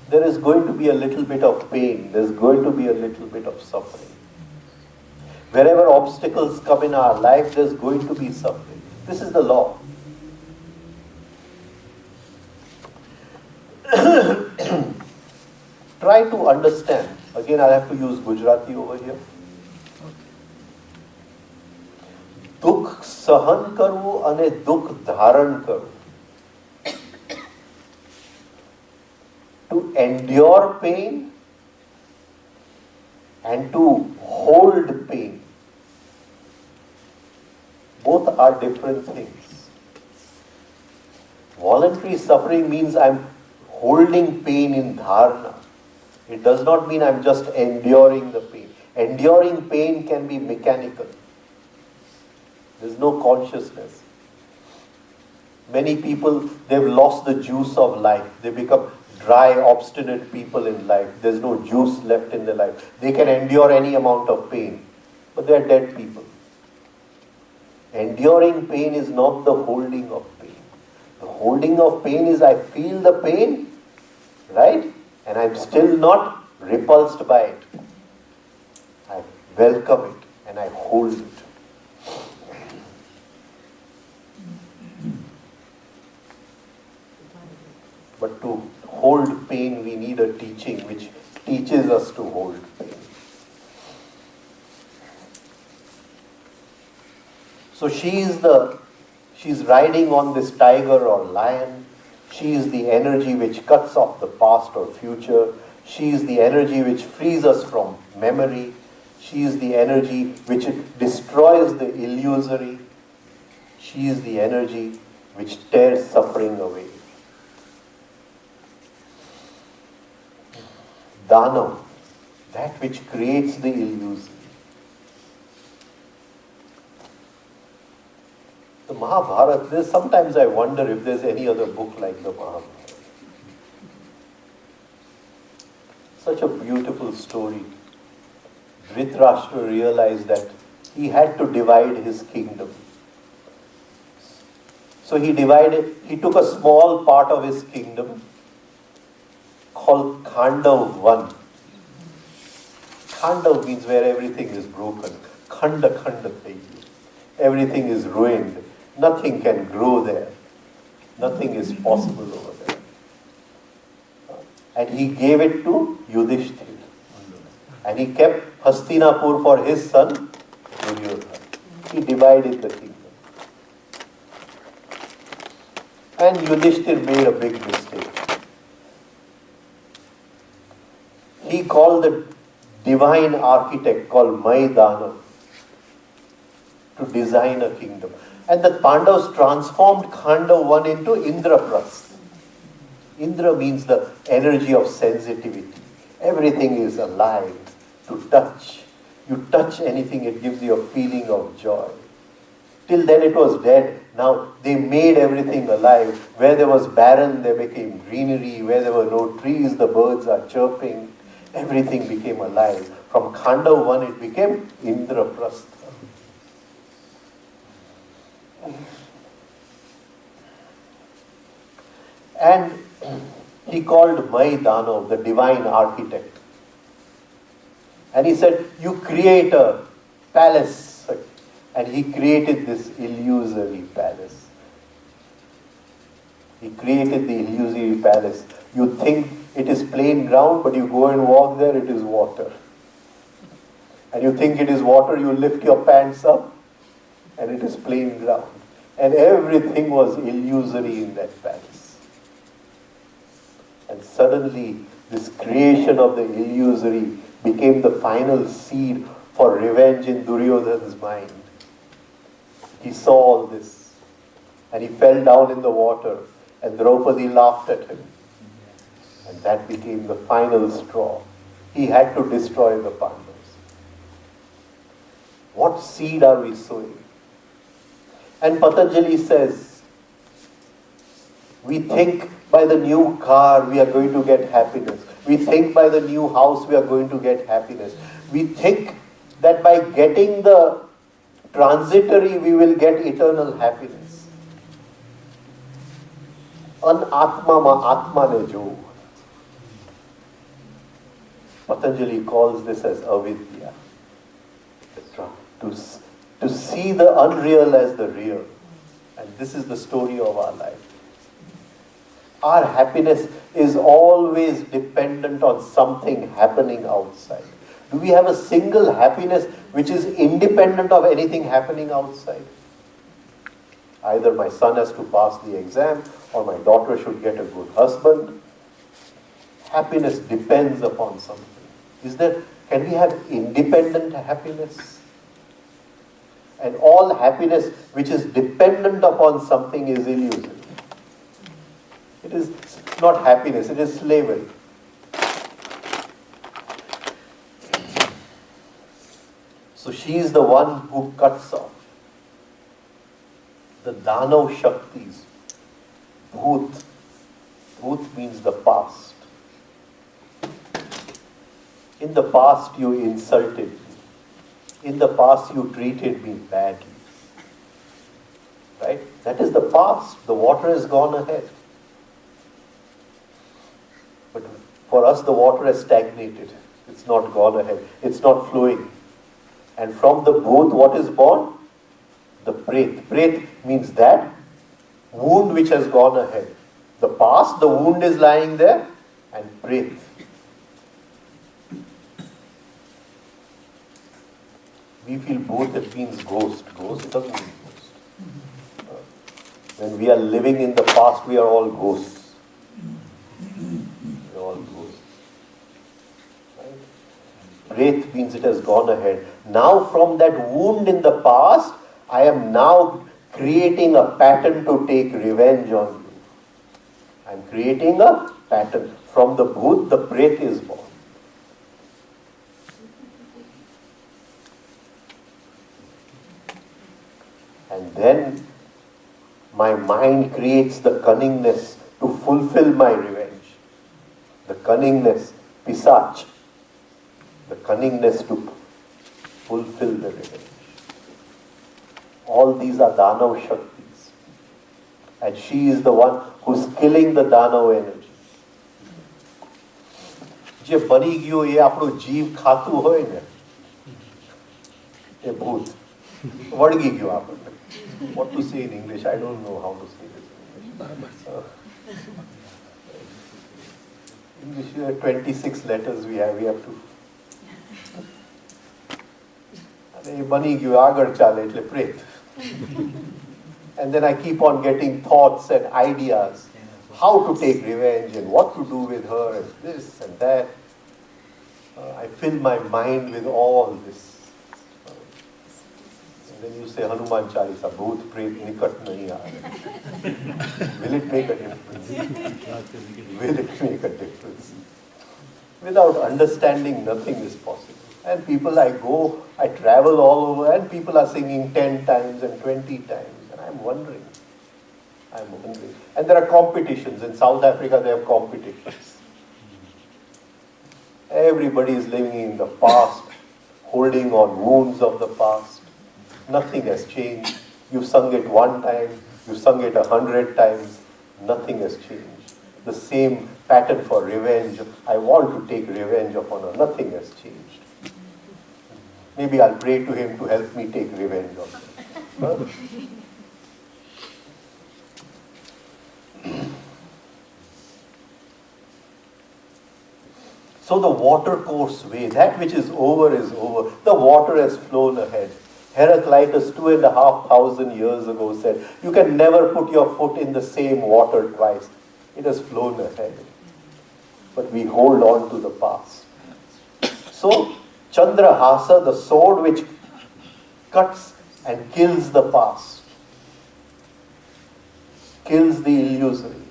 there is going to be a little bit of pain. There's going to be a little bit of suffering. Wherever obstacles come in our life, there's going to be suffering. This is the law. Try to understand. Again, I'll have to use Gujarati over here. દુઃખ સહન કરવું અને દુઃખ ધારણ કરવું. To endure pain and to hold pain. Both are different things. Voluntary suffering means I'm holding pain in dharana. It does not mean I'm just enduring the pain. Enduring pain can be mechanical. There's no consciousness. Many people, they've lost the juice of life. They become dry, obstinate people in life. There's no juice left in their life. They can endure any amount of pain, but they're dead people. Enduring pain is not the holding of pain. The holding of pain is I feel the pain, right? And I'm still not repulsed by it. I welcome it and I hold it. But to hold pain, we need a teaching which teaches us to hold pain. So she's riding on this tiger or lion. She is the energy which cuts off the past or future. She is the energy which frees us from memory. She is the energy which destroys the illusory. She is the energy which tears suffering away. Danav, that which creates the illusion. The Mahabharata, sometimes I wonder if there's any other book like the Mahabharata. Such a beautiful story. Dhritarashtra realized that he had to divide his kingdom. So he took a small part of his kingdom called Khandav 1. Khandav means where everything is broken. Khanda thing. Everything is ruined. Nothing can grow there. Nothing is possible over there. And he gave it to Yudhishthira. And he kept Hastinapur for his son, Duryodhana. He divided the kingdom. And Yudhishthira made a big mistake. He called the divine architect called Maidana to design a kingdom. And the Pandavas transformed Khandav 1 into Indraprasth. Indra means the energy of sensitivity. Everything is alive to touch. You touch anything, it gives you a feeling of joy. Till then it was dead. Now they made everything alive. Where there was barren, there became greenery. Where there were no trees, the birds are chirping. Everything became alive. From Khandav 1, it became Indraprastha. And he called Maidana, the divine architect. And he said, you create a palace And he created this illusory palace. He created the illusory palace. You think it is plain ground, but you go and walk there, it is water. And you think it is water, you lift your pants up, and it is plain ground. And everything was illusory in that palace. And suddenly, this creation of the illusory became the final seed for revenge in Duryodhana's mind. He saw all this, and he fell down in the water, and Draupadi laughed at him. And that became the final straw. He had to destroy the Pandavas. What seed are we sowing? And Patanjali says, we think by the new car we are going to get happiness. We think by the new house we are going to get happiness. We think that by getting the transitory we will get eternal happiness. An atma ma atma ne jo. Patanjali calls this as avidya. To see the unreal as the real. And this is the story of our life. Our happiness is always dependent on something happening outside. Do we have a single happiness which is independent of anything happening outside? Either my son has to pass the exam or my daughter should get a good husband. Happiness depends upon something. Can we have independent happiness? And all happiness which is dependent upon something is illusory. It is not happiness, it is slavery. So she is the one who cuts off the Danav Shaktis. Bhut. Bhut means the past. In the past you insulted me. In the past you treated me badly. Right? That is the past. The water has gone ahead. But for us the water has stagnated. It's not gone ahead. It's not flowing. And from the bhut, what is born? The pret. Pret means that wound which has gone ahead. The past, the wound is lying there, and pret. We feel both, it means ghost. Ghost doesn't mean ghost. When we are living in the past, we are all ghosts. We are all ghosts. Right? Pret means it has gone ahead. Now from that wound in the past, I am now creating a pattern to take revenge on you. I am creating a pattern. From the bhut, the pret is born. And then my mind creates the cunningness to fulfill my revenge. The cunningness, pisach. The cunningness to fulfill the revenge. All these are Danav Shaktis. And she is the one who's killing the Danav energy. જે બની ગયો એ આપણો જીવ ખાતું હોય ને એ ભૂત વળગી ગયો આપણને. What to say in English? I don't know how to say this in English. English, 26 letters we have to. અને એ બની ગયો આગળ ચાલે એટલે પ્રેત. And then I keep on getting thoughts and ideas. How to take revenge and what to do with her and this and that. I fill my mind with all this. And then you say Hanuman Chalisa, Bhoot, Pret, Nikat nahi aaye. Will it make a difference? Will it make a difference? Without understanding, nothing is possible. And people I travel all over and people are singing 10 times and 20 times. And I'm wondering. And there are competitions. In South Africa, they have competitions. Everybody is living in the past, holding on wounds of the past. Nothing has changed. You sung it one time, you sung it 100 times. Nothing has changed. The same pattern for revenge. I want to take revenge upon her. Nothing has changed. Maybe I'll pray to him to help me take revenge on him. So the watercourse way, that which is over is over. The water has flown ahead. Heraclitus 2,500 years ago said, you can never put your foot in the same water twice. It has flown ahead. But we hold on to the past. So, Chandrahasa, the sword which cuts and kills the past, kills the illusory.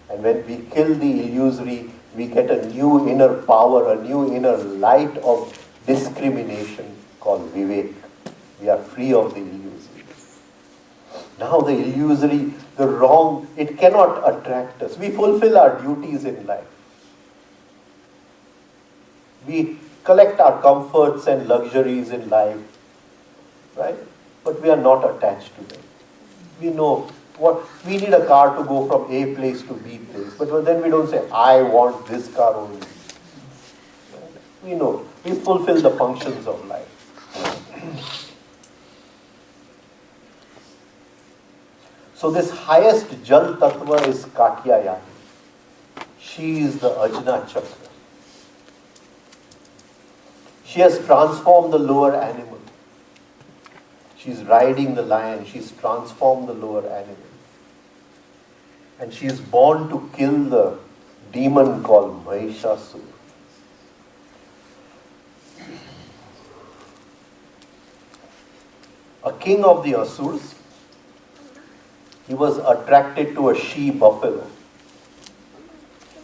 And when we kill the illusory, we get a new inner power, a new inner light of discrimination called Vivek. We are free of the illusory. Now the illusory, the wrong, it cannot attract us. We fulfill our duties in life. We collect our comforts and luxuries in life, right? But we are not attached to them. We know what we need a car to go from A place to B place, but then we don't say, I want this car only. We know, we fulfill the functions of life. So this highest Jal Tattva is Katyayani. She is the Anjna Chakra. She has transformed the lower animal. She's riding the lion. She's transformed the lower animal. And she is born to kill the demon called Mahishasur. A king of the Asurs, he was attracted to a she-buffalo.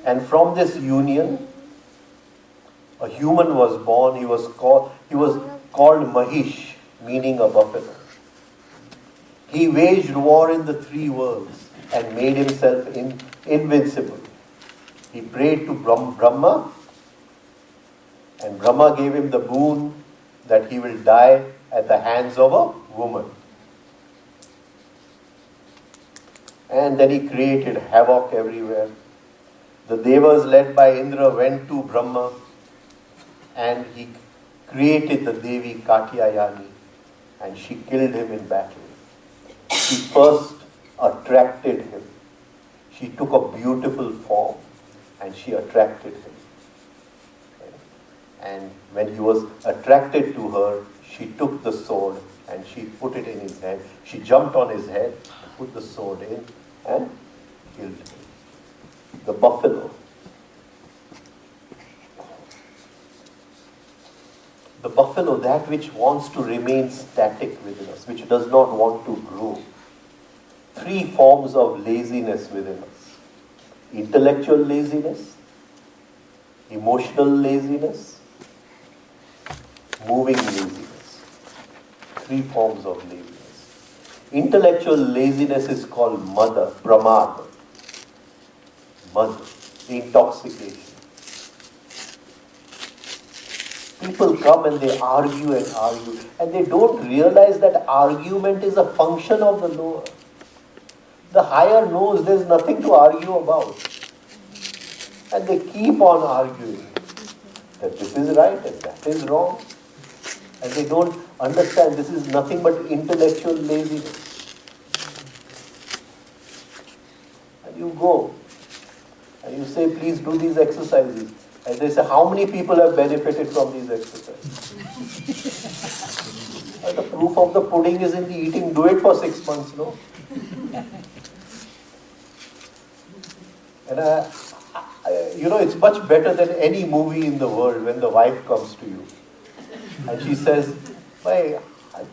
And from this union, a human was born. He was called Mahish, meaning a buffalo. He waged war in the three worlds and made himself invincible. He prayed to Brahma, and Brahma gave him the boon that he will die at the hands of a woman. And then he created havoc everywhere. The Devas led by Indra went to Brahma and he created the Devi Katyayani and she killed him in battle. She first attracted him. She took a beautiful form and she attracted him. And when he was attracted to her, she took the sword and she put it in his head. She jumped on his head, put the sword in and killed him. The buffalo. The buffalo, that which wants to remain static within us, which does not want to grow. Three forms of laziness within us. Intellectual laziness, emotional laziness, moving laziness. Three forms of laziness. Intellectual laziness is called mada, pramada. Mada, intoxication. People come and they argue and they don't realize that argument is a function of the lower. The higher knows there's nothing to argue about. And they keep on arguing that this is right and that is wrong. And they don't understand this is nothing but intellectual laziness. And you go and you say, please do these exercises. And they say, how many people have benefited from these exercises? And the proof of the pudding is in the eating. Do it for 6 months, no? And it's much better than any movie in the world when the wife comes to you. And she says, "Bhai,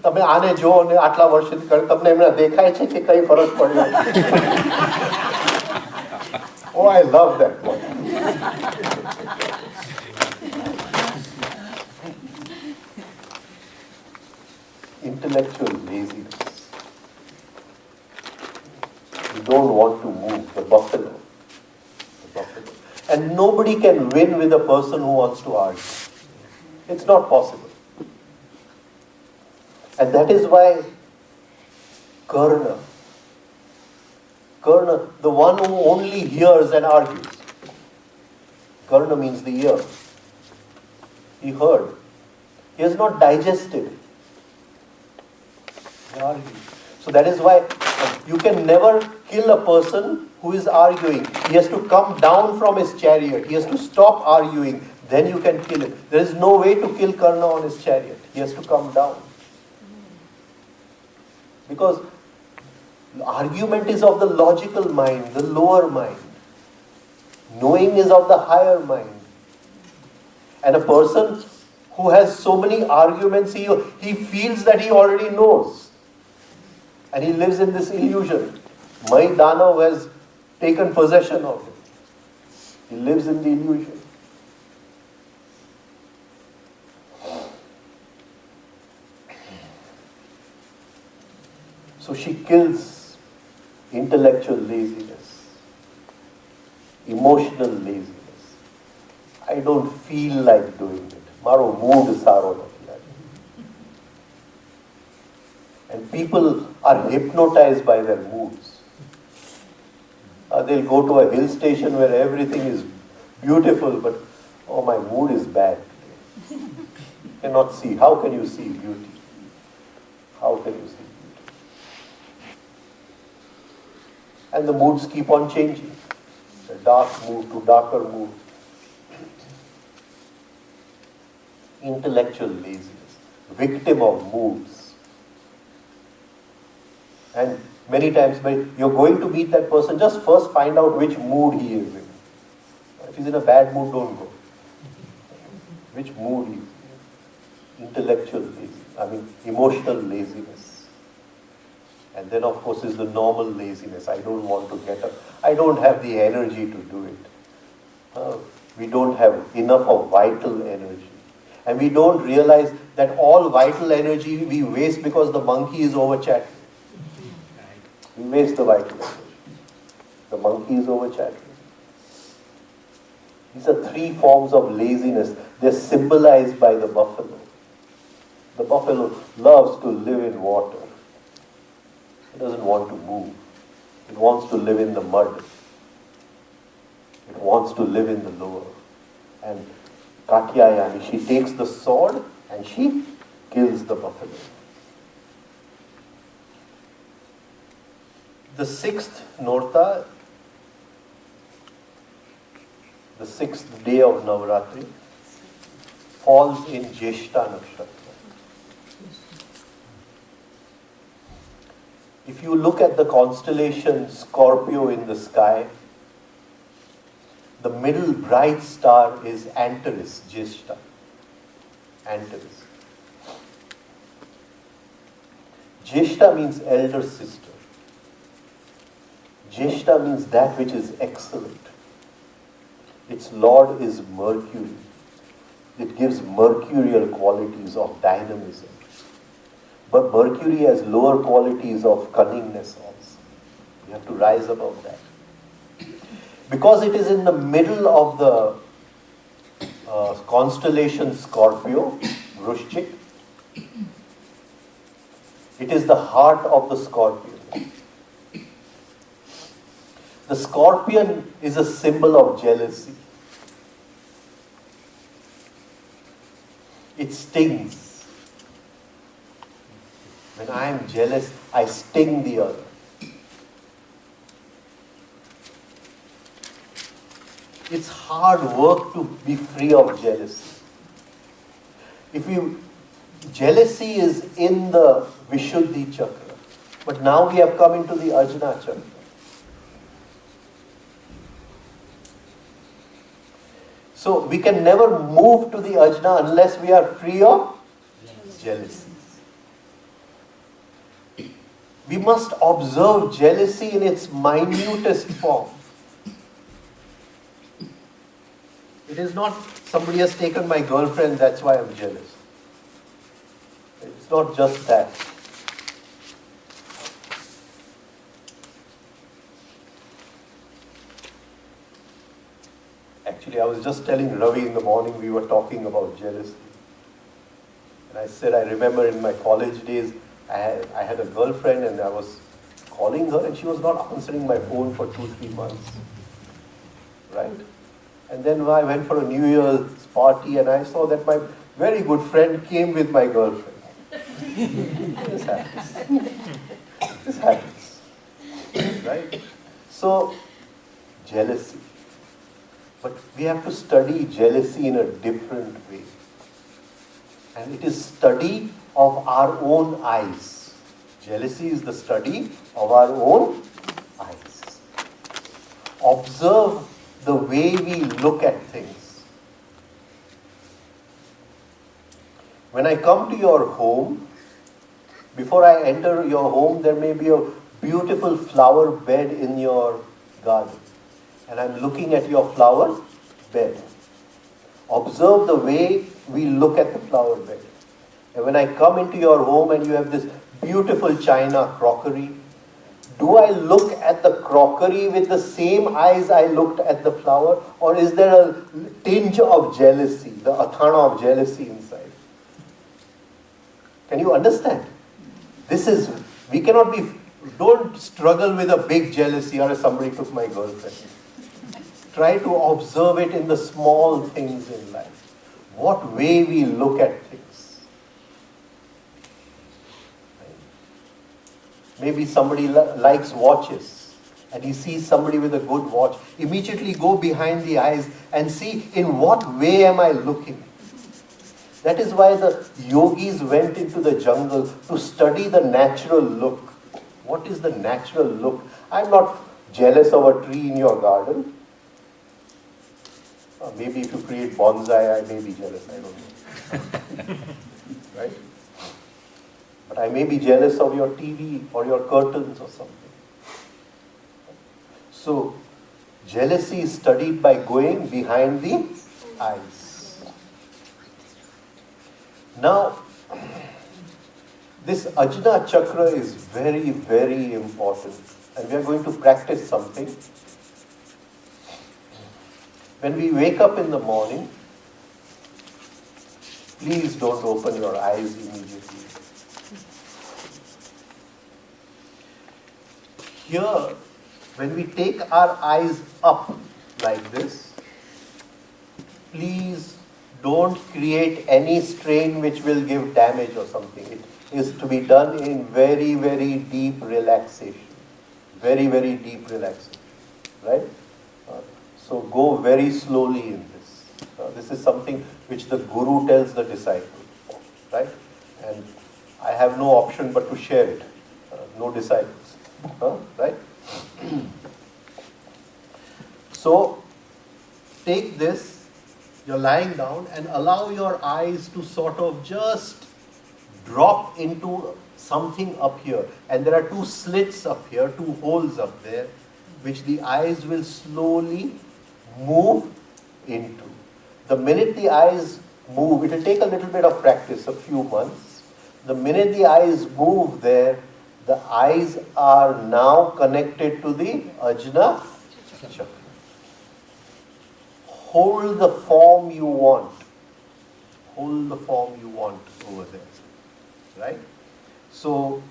તમે આને જો ને આટલા વર્ષથી કરે તમને એમને દેખાય છે કે કઈ ફરક પડ્યો?" Oh, I love that one. Intellectual laziness. You don't want to move, the buffalo. And nobody can win with a person who wants to argue. It's not possible. And that is why Karna, the one who only hears and argues. Karna means the ear. He heard. He has not digested. So that is why you can never kill a person who is arguing. He has to come down from his chariot. He has to stop arguing. Then you can kill him. There is no way to kill Karna on his chariot. He has to come down. Because argument is of the logical mind, the lower mind. Knowing is of the higher mind. And a person who has so many arguments, he feels that he already knows. And he lives in this illusion. My Danav has taken possession of him. He lives in the illusion. So she kills intellectual laziness, emotional laziness. I don't feel like doing it. Maro mood saro nathi. And people are hypnotized by their moods. They'll go to a hill station where everything is beautiful, but oh, my mood is bad today. Cannot see. How can you see beauty? How can you see beauty? And the moods keep on changing. The dark mood to darker mood. Intellectual laziness. Victim of moods. And many times when you're going to meet that person, just first find out which mood he is in. If he's in a bad mood, don't go. Which mood he is in. Intellectual laziness. Emotional laziness. And then of course is the normal laziness. I don't want to get up. I don't have the energy to do it. We don't have enough of vital energy. And we don't realize that all vital energy we waste because the monkey is over chatting. We waste the vital energy. The monkey is over chatting. These are three forms of laziness. They're symbolized by the buffalo. The buffalo loves to live in water. It doesn't want to move. It wants to live in the mud. It wants to live in the lower. And Katyayani, she takes the sword and she kills the buffalo. The sixth Norta, the sixth day of Navratri, falls in Jyeshta Nakshatra. If you look at the constellation Scorpio in the sky, the middle bright star is Antares, Jyeshta. Antares. Jyeshta means elder sister. Jyeshta means that which is excellent. Its lord is Mercury. It gives mercurial qualities of dynamism. But Mercury has lower qualities of cunningness also. You have to rise above that. Because it is in the middle of the constellation Scorpio, Vrushchik, it is the heart of the scorpion. The scorpion is a symbol of jealousy. It stings. When I am jealous, I sting the other. It's hard work to be free of jealousy. Jealousy is in the Vishuddhi Chakra. But now we have come into the Ajna Chakra. So we can never move to the Ajna unless we are free of jealousy. We must observe jealousy in its minutest form. It is not somebody has taken my girlfriend, that's why I'm jealous. It's not just that. Actually, I was just telling Ravi in the morning, we were talking about jealousy. And I said, I remember in my college days, I had a girlfriend and I was calling her and she was not answering my phone for 2-3 months. Right? And then I went for a New Year's party and I saw that my very good friend came with my girlfriend. This happens. This happens. Right? So, jealousy. But we have to study jealousy in a different way. And it is study of our own eyes. Jealousy is the study of our own eyes. Observe the way we look at things. When I come to your home, before I enter your home, there may be a beautiful flower bed in your garden. And I'm looking at your flower bed. Observe the way we look at the flower bed. And when I come into your home and you have this beautiful china crockery, do I look at the crockery with the same eyes I looked at the flower? Or is there a tinge of jealousy, the athana of jealousy inside? Can you understand? Don't struggle with a big jealousy or somebody took my girlfriend. Try to observe it in the small things in life. What way we look at things. Maybe somebody likes watches and he sees somebody with a good watch. Immediately go behind the eyes and see in what way am I looking. That is why the yogis went into the jungle to study the natural look. What is the natural look? I'm not jealous of a tree in your garden. Maybe if you create bonsai, I may be jealous, I don't know. Right? But I may be jealous of your TV or your curtains or something. So, jealousy is studied by going behind the eyes. Now, this Anjna Chakra is very, very important. And we are going to practice something. When we wake up in the morning, please don't open your eyes immediately. Here, when we take our eyes up like this, please don't create any strain which will give damage or something. It is to be done in very, very deep relaxation. Very, very deep relaxation. Right? So go very slowly in this. This is something which the Guru tells the disciple. Right? And I have no option but to share it. No disciples. Right? So, take this, you're lying down, and allow your eyes to sort of just drop into something up here. And there are two slits up here, two holes up there, which the eyes will slowly move into. The minute the eyes move, it will take a little bit of practice, a few months. The minute the eyes move there, the eyes are now connected to the Anjna Chakra. Hold the form you want. Hold the form you want over there. Right? So,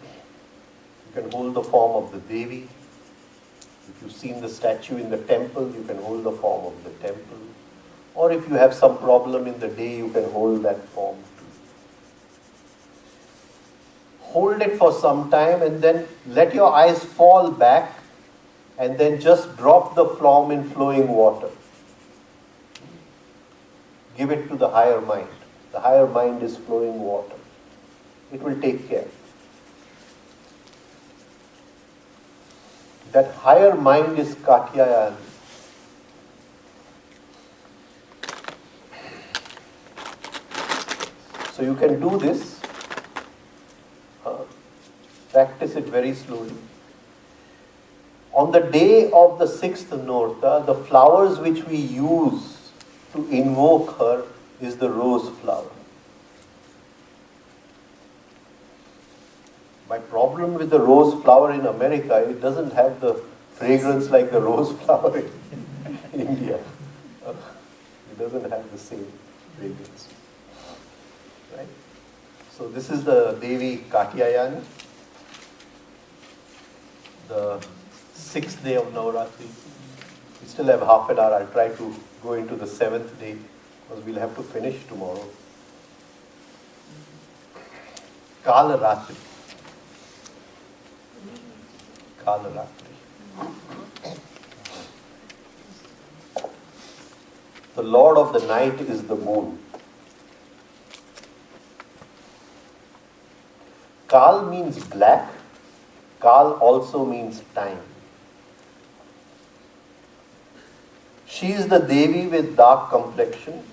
you can hold the form of the Devi. If you've seen the statue in the temple, you can hold the form of the temple. Or if you have some problem in the day, you can hold that form too. Hold it for some time and then let your eyes fall back and then just drop the form in flowing water. Give it to the higher mind. The higher mind is flowing water. It will take care. That higher mind is Katyayani. So you can do this. Practice it very slowly. On the day of the 6th Norta, the flowers which we use to invoke her is the rose flower. My problem with the rose flower in America, it doesn't have the fragrance like the rose flower in India. It doesn't have the same fragrance. Right? So this is the Devi Katyayani, the 6th day of Navratri. We still have half an hour. I'll try to go into the 7th day because we'll have to finish tomorrow. Kalratri. Kalratri. The lord of the night is the moon. Kaal means black. Kaal also means time. She is the Devi with dark complexion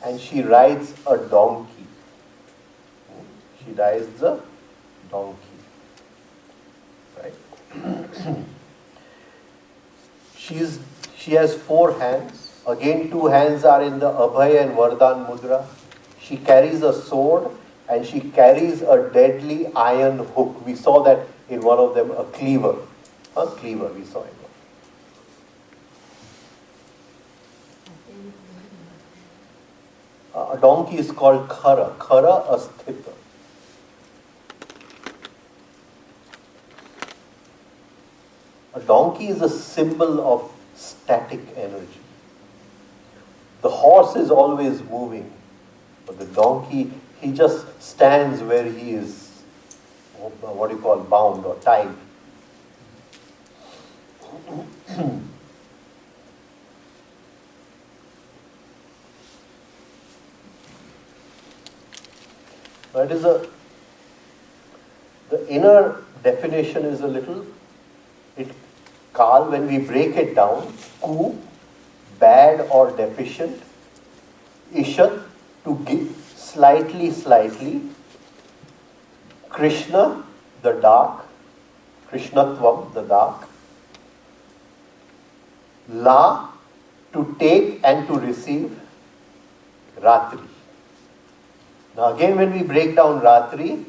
and she rides a donkey. She rides a donkey. Right? She has 4 hands. Again, 2 hands are in the Abhay and Vardhan Mudra. She carries a sword and she carries a deadly iron hook. We saw that in one of them, a cleaver. A cleaver we saw in one. A donkey is called Khara. Khara Asthita. A donkey is a symbol of static energy. The horse is always moving, but the donkey, he just stands where he is, what you call, bound or tied. But the inner definition is a little, Kaal, when we break it down, Ku, bad or deficient, Ishat, to give, slightly, Krishna, the dark, Krishnatvam, the dark, La, to take and to receive, Ratri. Now again when we break down Ratri,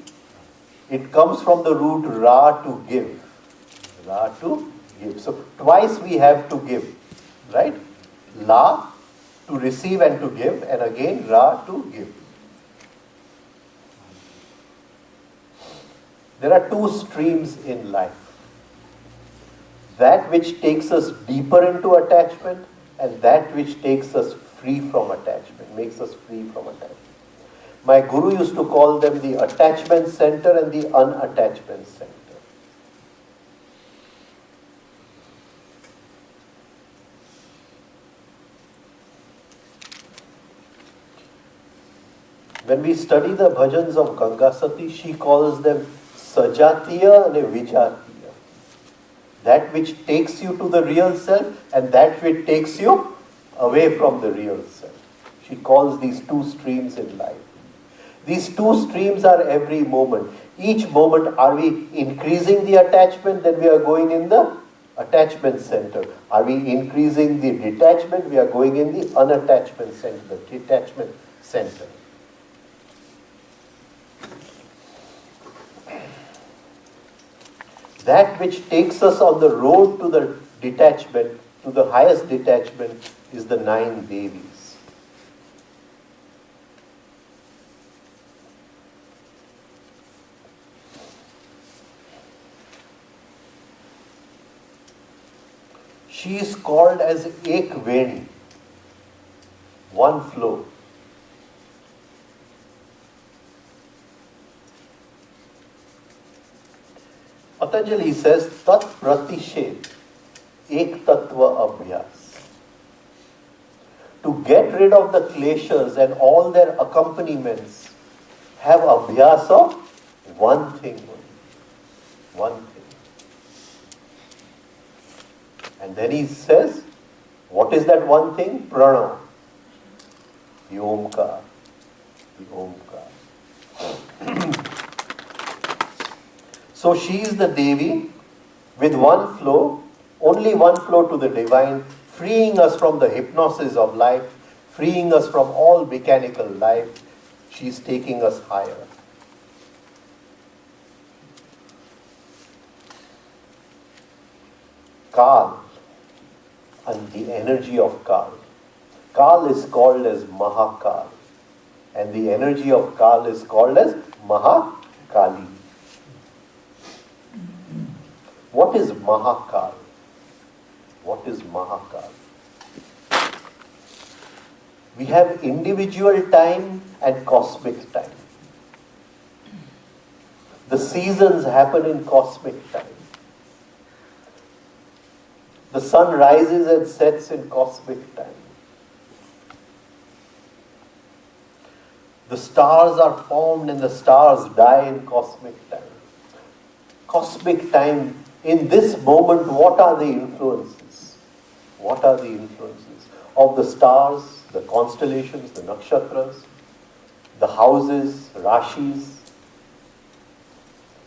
it comes from the root Ra, to give. Ra, to give. So twice we have to give, right? La, to receive and to give, and again Ra, to give. There are 2 streams in life. That which takes us deeper into attachment and that which takes us free from attachment, makes us free from attachment. My guru used to call them the attachment center and the unattachment center. When we study the bhajans of Gangasati, she calls them Sajatiya and Vijatiya. That which takes you to the real self and that which takes you away from the real self. She calls these 2 streams in life. These 2 streams are every moment. Each moment, are we increasing the attachment, then we are going in the attachment center. Are we increasing the detachment, we are going in the unattachment center, the detachment center. That which takes us on the road to the detachment, to the highest detachment, is the 9 Devis. She is called as Ek Veni, one flow. Patanjali says, Tat Pratished, Ek Tattva Abhyas. To get rid of the kleshas and all their accompaniments, have abhyas of one thing only. One thing. And then he says, what is that one thing? Prana. The Omkar. The Omkar. So she is the Devi with one flow, only one flow to the divine, freeing us from the hypnosis of life, freeing us from all mechanical life. She is taking us higher. Kaal, and the energy of Kaal. Kaal is called as Mahakaal, and the energy of Kaal is called as Mahakali. What is Mahakaal? What is Mahakaal? We have individual time and cosmic time. The seasons happen in cosmic time. The sun rises and sets in cosmic time. The stars are formed and the stars die in cosmic time. Cosmic time, in this moment, what are the influences? What are the influences of the stars, the constellations, the nakshatras, the houses, rashis,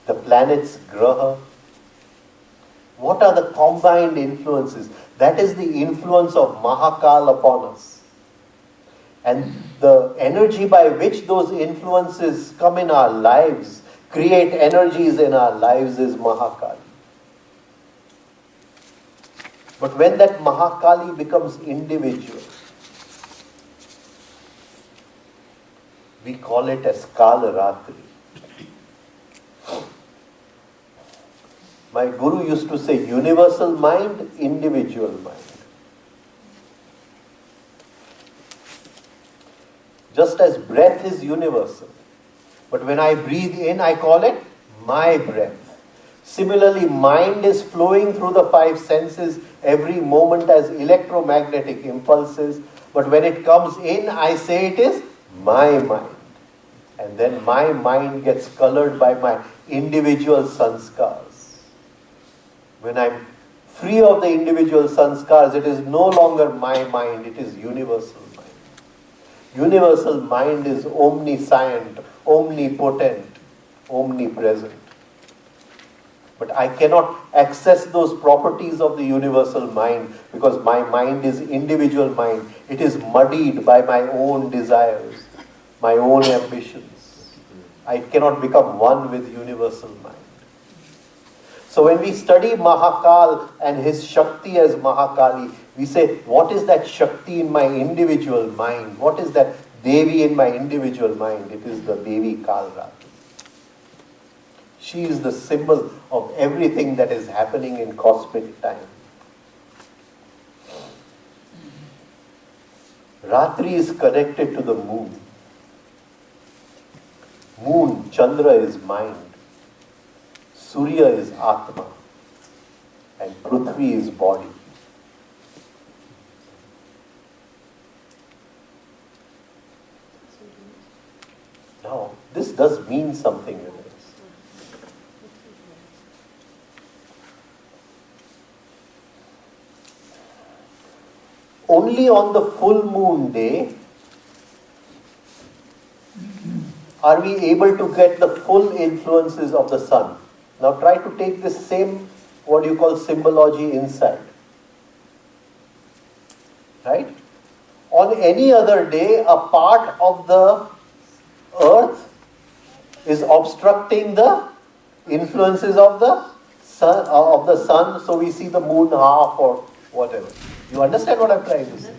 the planets, graha? What are the combined influences? That is the influence of Mahakaal upon us. And the energy by which those influences come in our lives, create energies in our lives, is Mahakali. But when that Mahakali becomes individual, we call it as Kalratri. My guru used to say, universal mind, individual mind. Just as breath is universal, but when I breathe in, I call it my breath. Similarly, mind is flowing through the five senses every moment as electromagnetic impulses, but when it comes in, I say it is my mind. And then my mind gets colored by my individual sanskars. When I'm free of the individual sanskars, it is no longer my mind, it is universal mind. Universal mind is omniscient, omnipotent, omnipresent. But I cannot access those properties of the universal mind because my mind is individual mind. It is muddied by my own desires, my own ambitions. I cannot become one with universal mind. So when we study Mahakaal and his Shakti as Mahakali, we say, what is that Shakti in my individual mind? What is that Devi in my individual mind? It is the Devi Kalratri. She is the symbol of everything that is happening in cosmic time. Ratri is connected to the moon. Moon, Chandra is mind. Surya is Atma. And Prithvi is body. Now, this does mean something in this. Only on the full moon day are we able to get the full influences of the sun. Now try to take this same, what you call symbology inside. Right? On any other day, a part of the earth is obstructing the influences of the sun, so we see the moon half or whatever. You understand what I'm trying to say?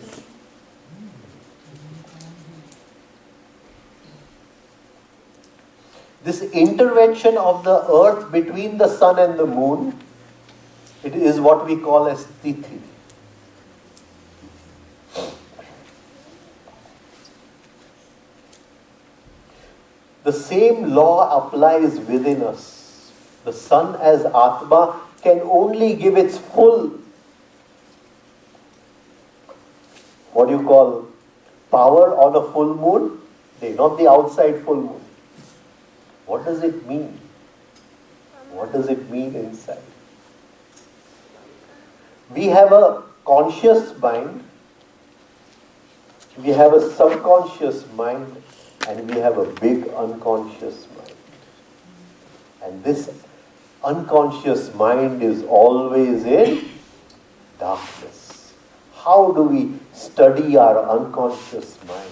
This intervention of the earth between the sun and the moon, it is what we call as tithi. The same law applies within us. The sun as Atma can only give its full, what do you call, power on a full moon day, not the outside full moon. What does it mean? What does it mean inside? We have a conscious mind, we have a subconscious mind, and we have a big unconscious mind. And this unconscious mind is always in darkness. How do we study our unconscious mind?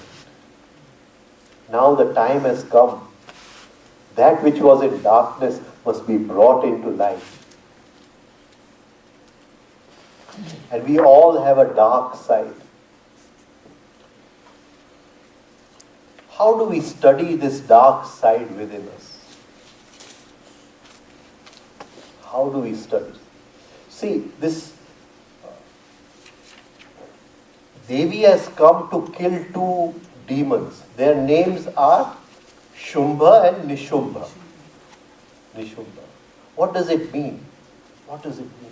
Now the time has come. That which was in darkness must be brought into light. And we all have a dark side. How do we study this dark side within us? How do we study? See, this Devi has come to kill two demons. Their names are Shumbh and Nishumbha. Nishumbha. What does it mean? What does it mean?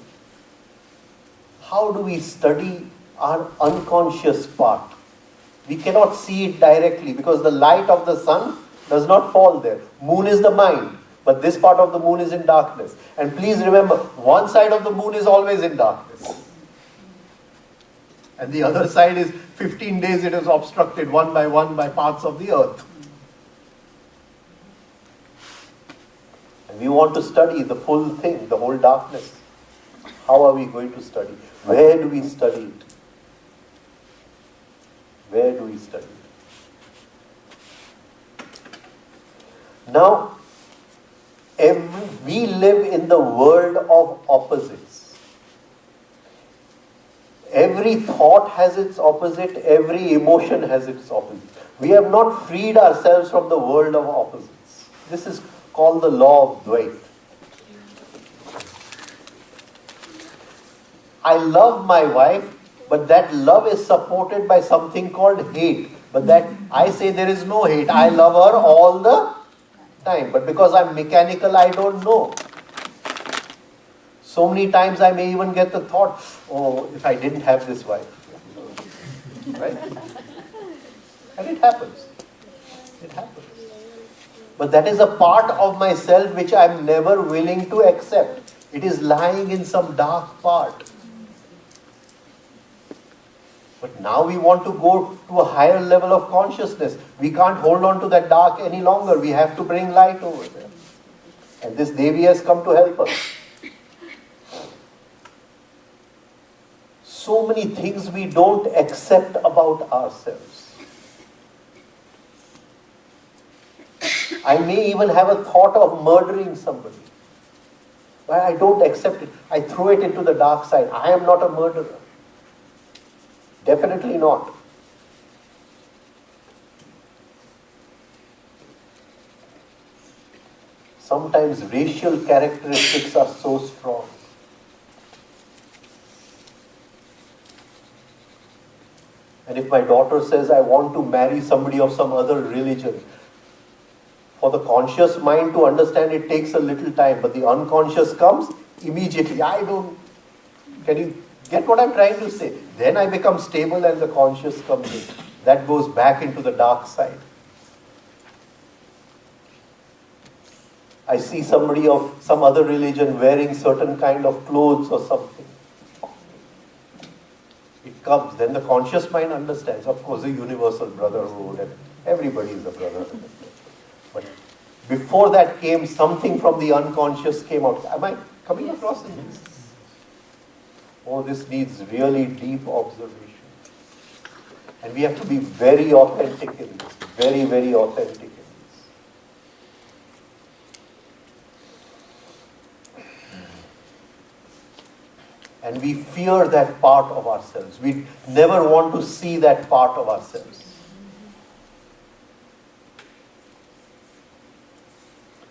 How do we study our unconscious part? We cannot see it directly because the light of the sun does not fall there. Moon is the mind, but this part of the moon is in darkness. And please remember, one side of the moon is always in darkness. And the other side is 15 days it is obstructed one by parts of the earth. And we want to study the full thing, the whole darkness. How are we going to study? Where do we study it? Where do we study it? Now, we live in the world of opposites. Every thought has its opposite, every emotion has its opposite. We have not freed ourselves from the world of opposites. This is called the law of Dvaita. I love my wife, but that love is supported by something called hate. But that I say there is no hate. I love her all the time. But because I'm mechanical, I don't know. So many times I may even get the thought, oh, if I didn't have this wife. Right? And it happens. It happens. But that is a part of myself which I'm never willing to accept. It is lying in some dark part. But now we want to go to a higher level of consciousness. We can't hold on to that dark any longer. We have to bring light over there. And this Devi has come to help us. So many things we don't accept about ourselves. I may even have a thought of murdering somebody. But I don't accept it. I throw it into the dark side. I am not a murderer. Definitely not. Sometimes racial characteristics are so strong. And if my daughter says, I want to marry somebody of some other religion, for the conscious mind to understand it takes a little time, but the unconscious comes immediately. Can you get what I'm trying to say? Then I become stable and the conscious comes in. That goes back into the dark side. I see somebody of some other religion wearing certain kind of clothes or something. It comes, then the conscious mind understands. Of course, the universal brotherhood and everybody is a brother. But before that came, something from the unconscious came out. Am I coming across this? Oh, this needs really deep observation. And we have to be very authentic in this. Very, very authentic in this. And we fear that part of ourselves. We never want to see that part of ourselves.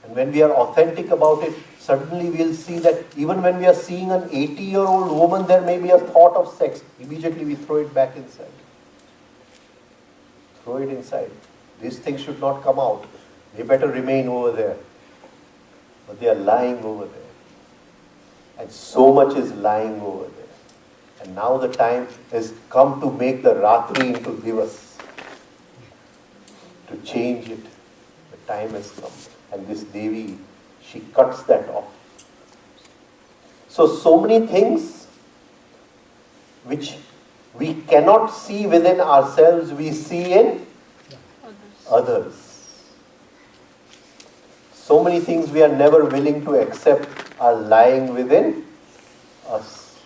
And when we are authentic about it, suddenly we'll see that even when we are seeing an 80-year-old woman, there may be a thought of sex. Immediately we throw it back inside. Throw it inside. These things should not come out. They better remain over there. But they are lying over there. And so much is lying over there. And now the time has come to make the Ratri into Divas. To change it. The time has come. And this Devi, she cuts that off. So many things which we cannot see within ourselves, we see in others. So many things we are never willing to accept are lying within us.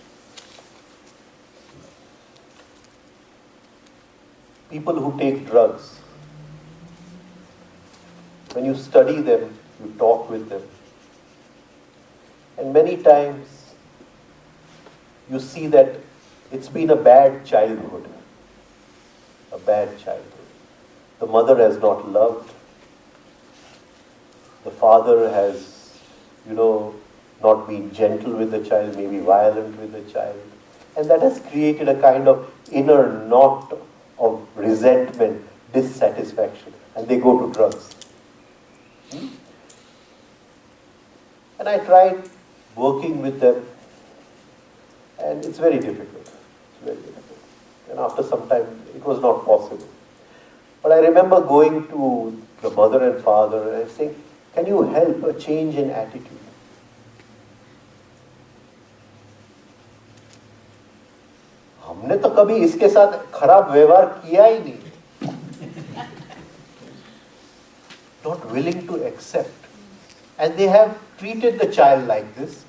People who take drugs, when you study them, you talk with them. And many times you see that it's been a bad childhood. A bad childhood. The mother has not loved. The father has, not been gentle with the child, maybe violent with the child. And that has created a kind of inner knot of resentment, dissatisfaction. And they go to drugs. And I tried working with them, and it's very difficult. It's very difficult. And after some time, it was not possible. But I remember going to the mother and father and saying, can you help a change in attitude? हमने तो कभी इसके साथ खराब व्यवहार किया ही नहीं. Not willing to accept. And they have treated the child like this.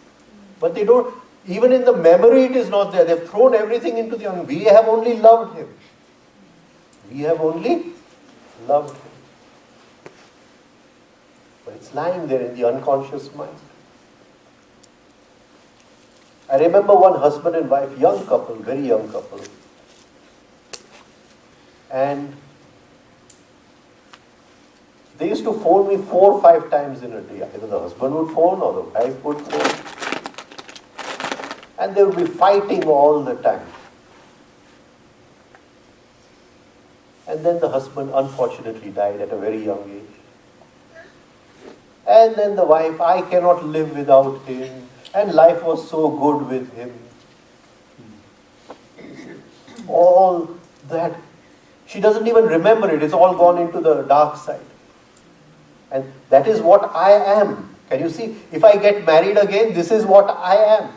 But they don't, even in the memory it is not there. They've thrown everything into the, we have only loved him. We have only loved him. But it's lying there in the unconscious mind. I remember one husband and wife, young couple, very young couple. And they used to phone me 4 or 5 times in a day. Either the husband would phone or the wife would phone. And they would be fighting all the time. And then the husband unfortunately died at a very young age. And then the wife, I cannot live without him. And life was so good with him. All that, she doesn't even remember it. It's all gone into the dark side. And that is what I am. Can you see? If I get married again, this is what I am.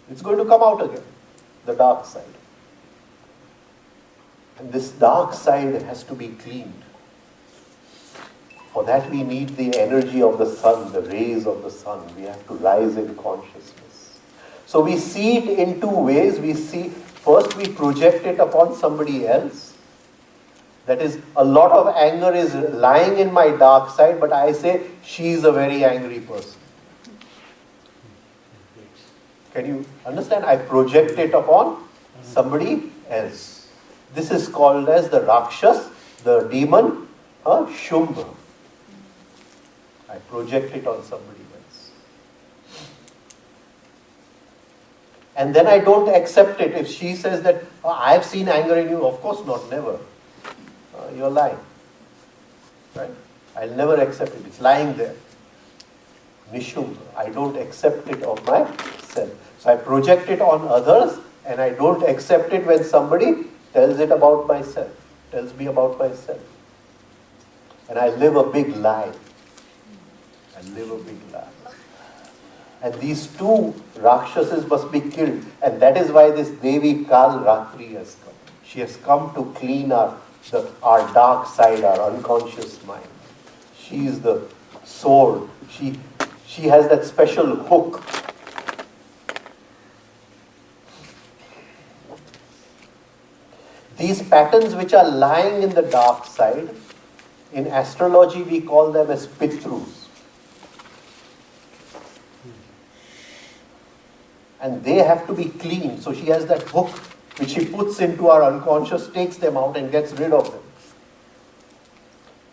It's going to come out again, the dark side. And this dark side has to be cleaned. For that we need the energy of the sun, the rays of the sun. We have to rise in consciousness. So we see it in 2 ways. We see, first we project it upon somebody else. That is, a lot of anger is lying in my dark side, but I say, she is a very angry person. Can you understand? I project it upon somebody else. This is called as the Rakshas, the demon, Shumbh. I project it on somebody else. And then I don't accept it. If she says that, I have seen anger in you, of course not, never. You're lying. Right? I'll never accept it. It's lying there. Nishumbha. I don't accept it of myself. So I project it on others, and I don't accept it when somebody tells it about myself, tells me about myself. And I live a big lie. I live a big lie. And these 2 Rakshasas must be killed. And that is why this Devi Kaal Ratri has come. She has come to clean our dark side, our unconscious mind. She is the sword. She has that special hook. These patterns which are lying in the dark side, in astrology we call them as Pitrus. And they have to be cleaned. So she has that hook which she puts into our unconscious, takes them out and gets rid of them.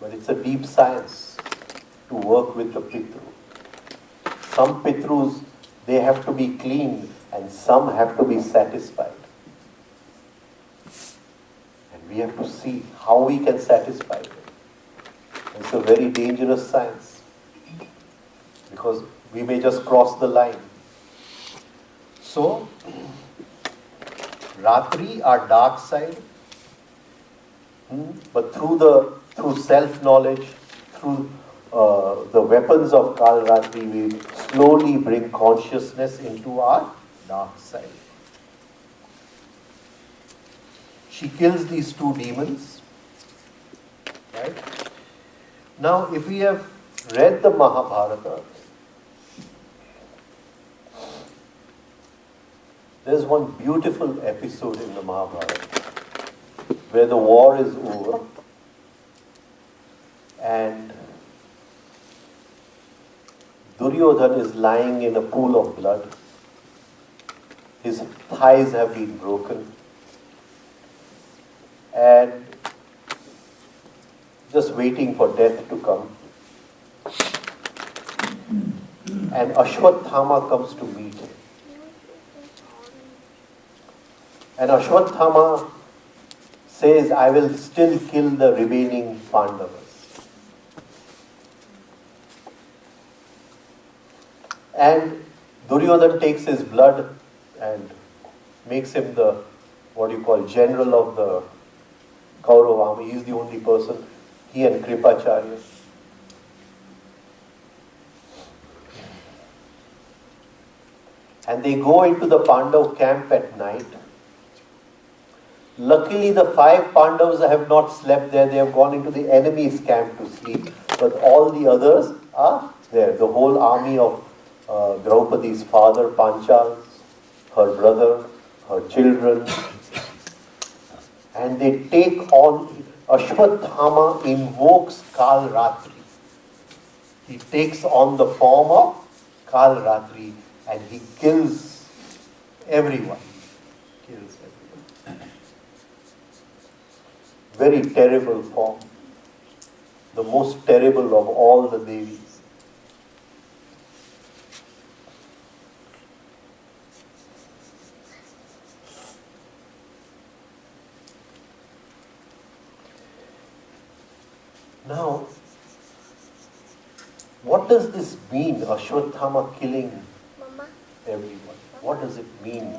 But it's a deep science to work with the Pitru. Some Pitrus, they have to be cleaned and some have to be satisfied. And we have to see how we can satisfy them. It's a very dangerous science because we may just cross the line. So, Ratri, our dark side, but through self-knowledge, through the weapons of Kalratri, we slowly bring consciousness into our dark side. She kills these 2 demons. Right? Now, if we have read the Mahabharata, there's one beautiful episode in the Mahabharata where the war is over and Duryodhana is lying in a pool of blood. His thighs have been broken and just waiting for death to come. And Ashwatthama comes to meet him. And Ashwatthama says, I will still kill the remaining Pandavas. And Duryodhana takes his blood and makes him the, what you call, general of the Kaurava army. He is the only person, he and Kripacharya. And they go into the Pandav camp at night. Luckily, the 5 Pandavas have not slept there. They have gone into the enemy's camp to sleep. But all the others are there. The whole army of Draupadi's father, Panchal, her brother, her children. And they take on, Ashwatthama invokes Kalratri. He takes on the form of Kalratri and he kills everyone. Very terrible form. The most terrible of all the Devis. Now, what does this mean, Ashwatthama killing everyone? What does it mean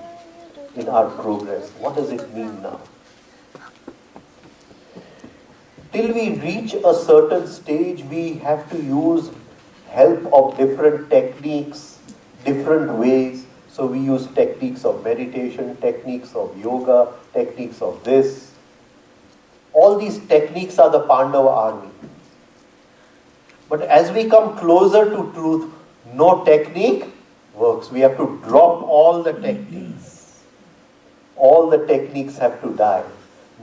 in our progress? What does it mean now? Till we reach a certain stage, we have to use help of different techniques, different ways. So we use techniques of meditation, techniques of yoga, techniques of this. All these techniques are the Pandava army. But as we come closer to truth, no technique works. We have to drop all the techniques. All the techniques have to die.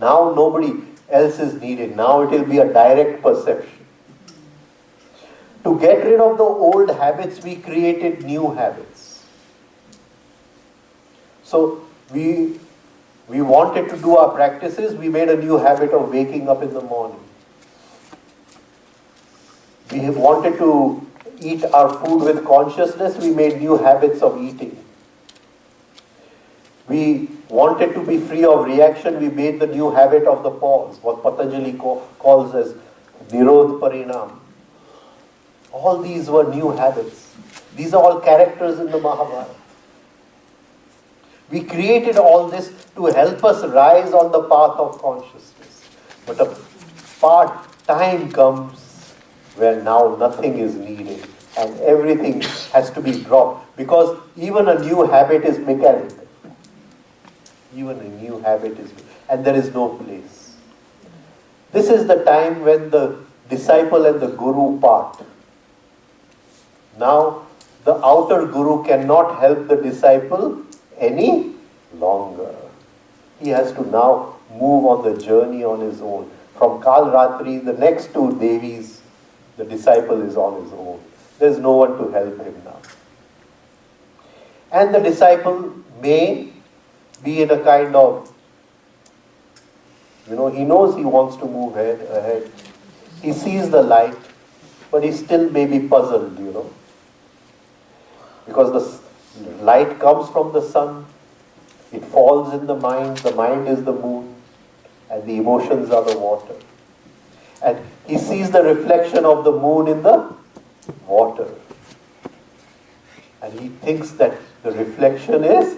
Now nobody else is needed. Now it will be a direct perception. To get rid of the old habits, we created new habits. So we wanted to do our practices, we made a new habit of waking up in the morning. We wanted to eat our food with consciousness, we made new habits of eating. We wanted to be free of reaction, we made the new habit of the pause, what Patanjali calls as Nirodh Parinam. All these were new habits. These are all characters in the Mahabharata. We created all this to help us rise on the path of consciousness. But time comes where now nothing is needed and everything has to be dropped, because even a new habit is mechanical. Even a new habit is, and there is no place. This is the time when the disciple and the guru part. Now, the outer guru cannot help the disciple any longer. He has to now move on the journey on his own. From Kalratri, the next 2 Devis, the disciple is on his own. There is no one to help him now. And the disciple may be in a kind of, he knows he wants to move ahead. He sees the light, but he still may be puzzled, because the light comes from the sun, it falls in the mind is the moon, and the emotions are the water. And he sees the reflection of the moon in the water. And he thinks that the reflection is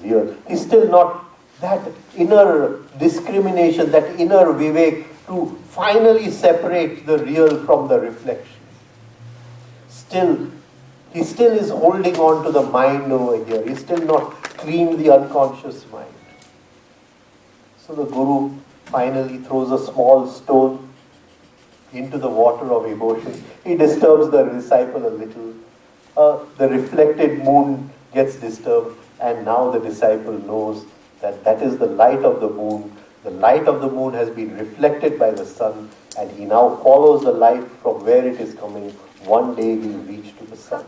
real. He's still not that inner discrimination, that inner vivek to finally separate the real from the reflection. He still is holding on to the mind over here. He's still not cleaned the unconscious mind. So the guru finally throws a small stone into the water of emotion. He disturbs the disciple a little. The reflected moon gets disturbed, and now the disciple knows that that is the light of the moon. The light of the moon has been reflected by the sun, and he now follows the light from where it is coming. One day he will reach to the sun.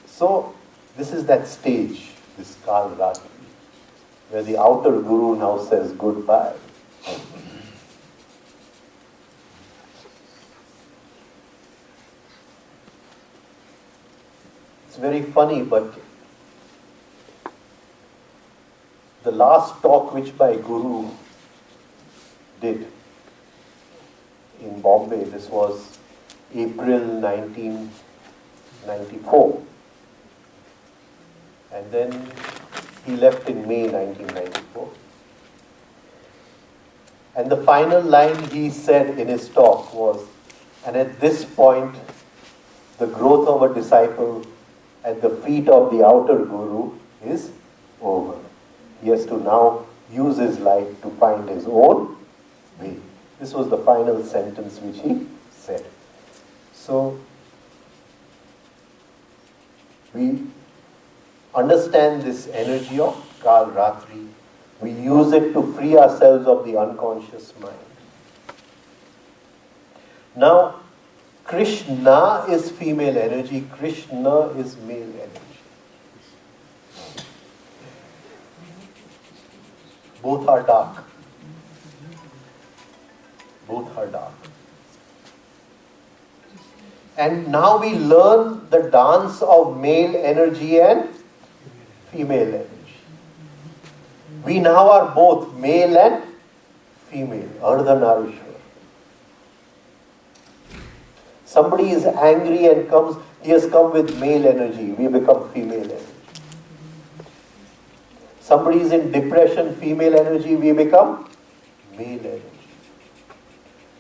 So this is that stage, this Kalratri, where the outer guru now says goodbye. It's very funny, but the last talk which my guru did in Bombay, this was April 1994. And then he left in May 1994. And the final line he said in his talk was, and at this point, the growth of a disciple at the feet of the outer guru is over. He has to now use his life to find his own way. This was the final sentence which he said. So, we understand this energy of Kaal, Ratri. We use it to free ourselves of the unconscious mind. Now, Krishna is female energy, Krishna is male energy. Both are dark. Both are dark. And now we learn the dance of male energy and female energy. We now are both male and female, Ardhanarishwar. Somebody is angry and he has come with male energy, we become female energy. Somebody is in depression, female energy, we become male energy.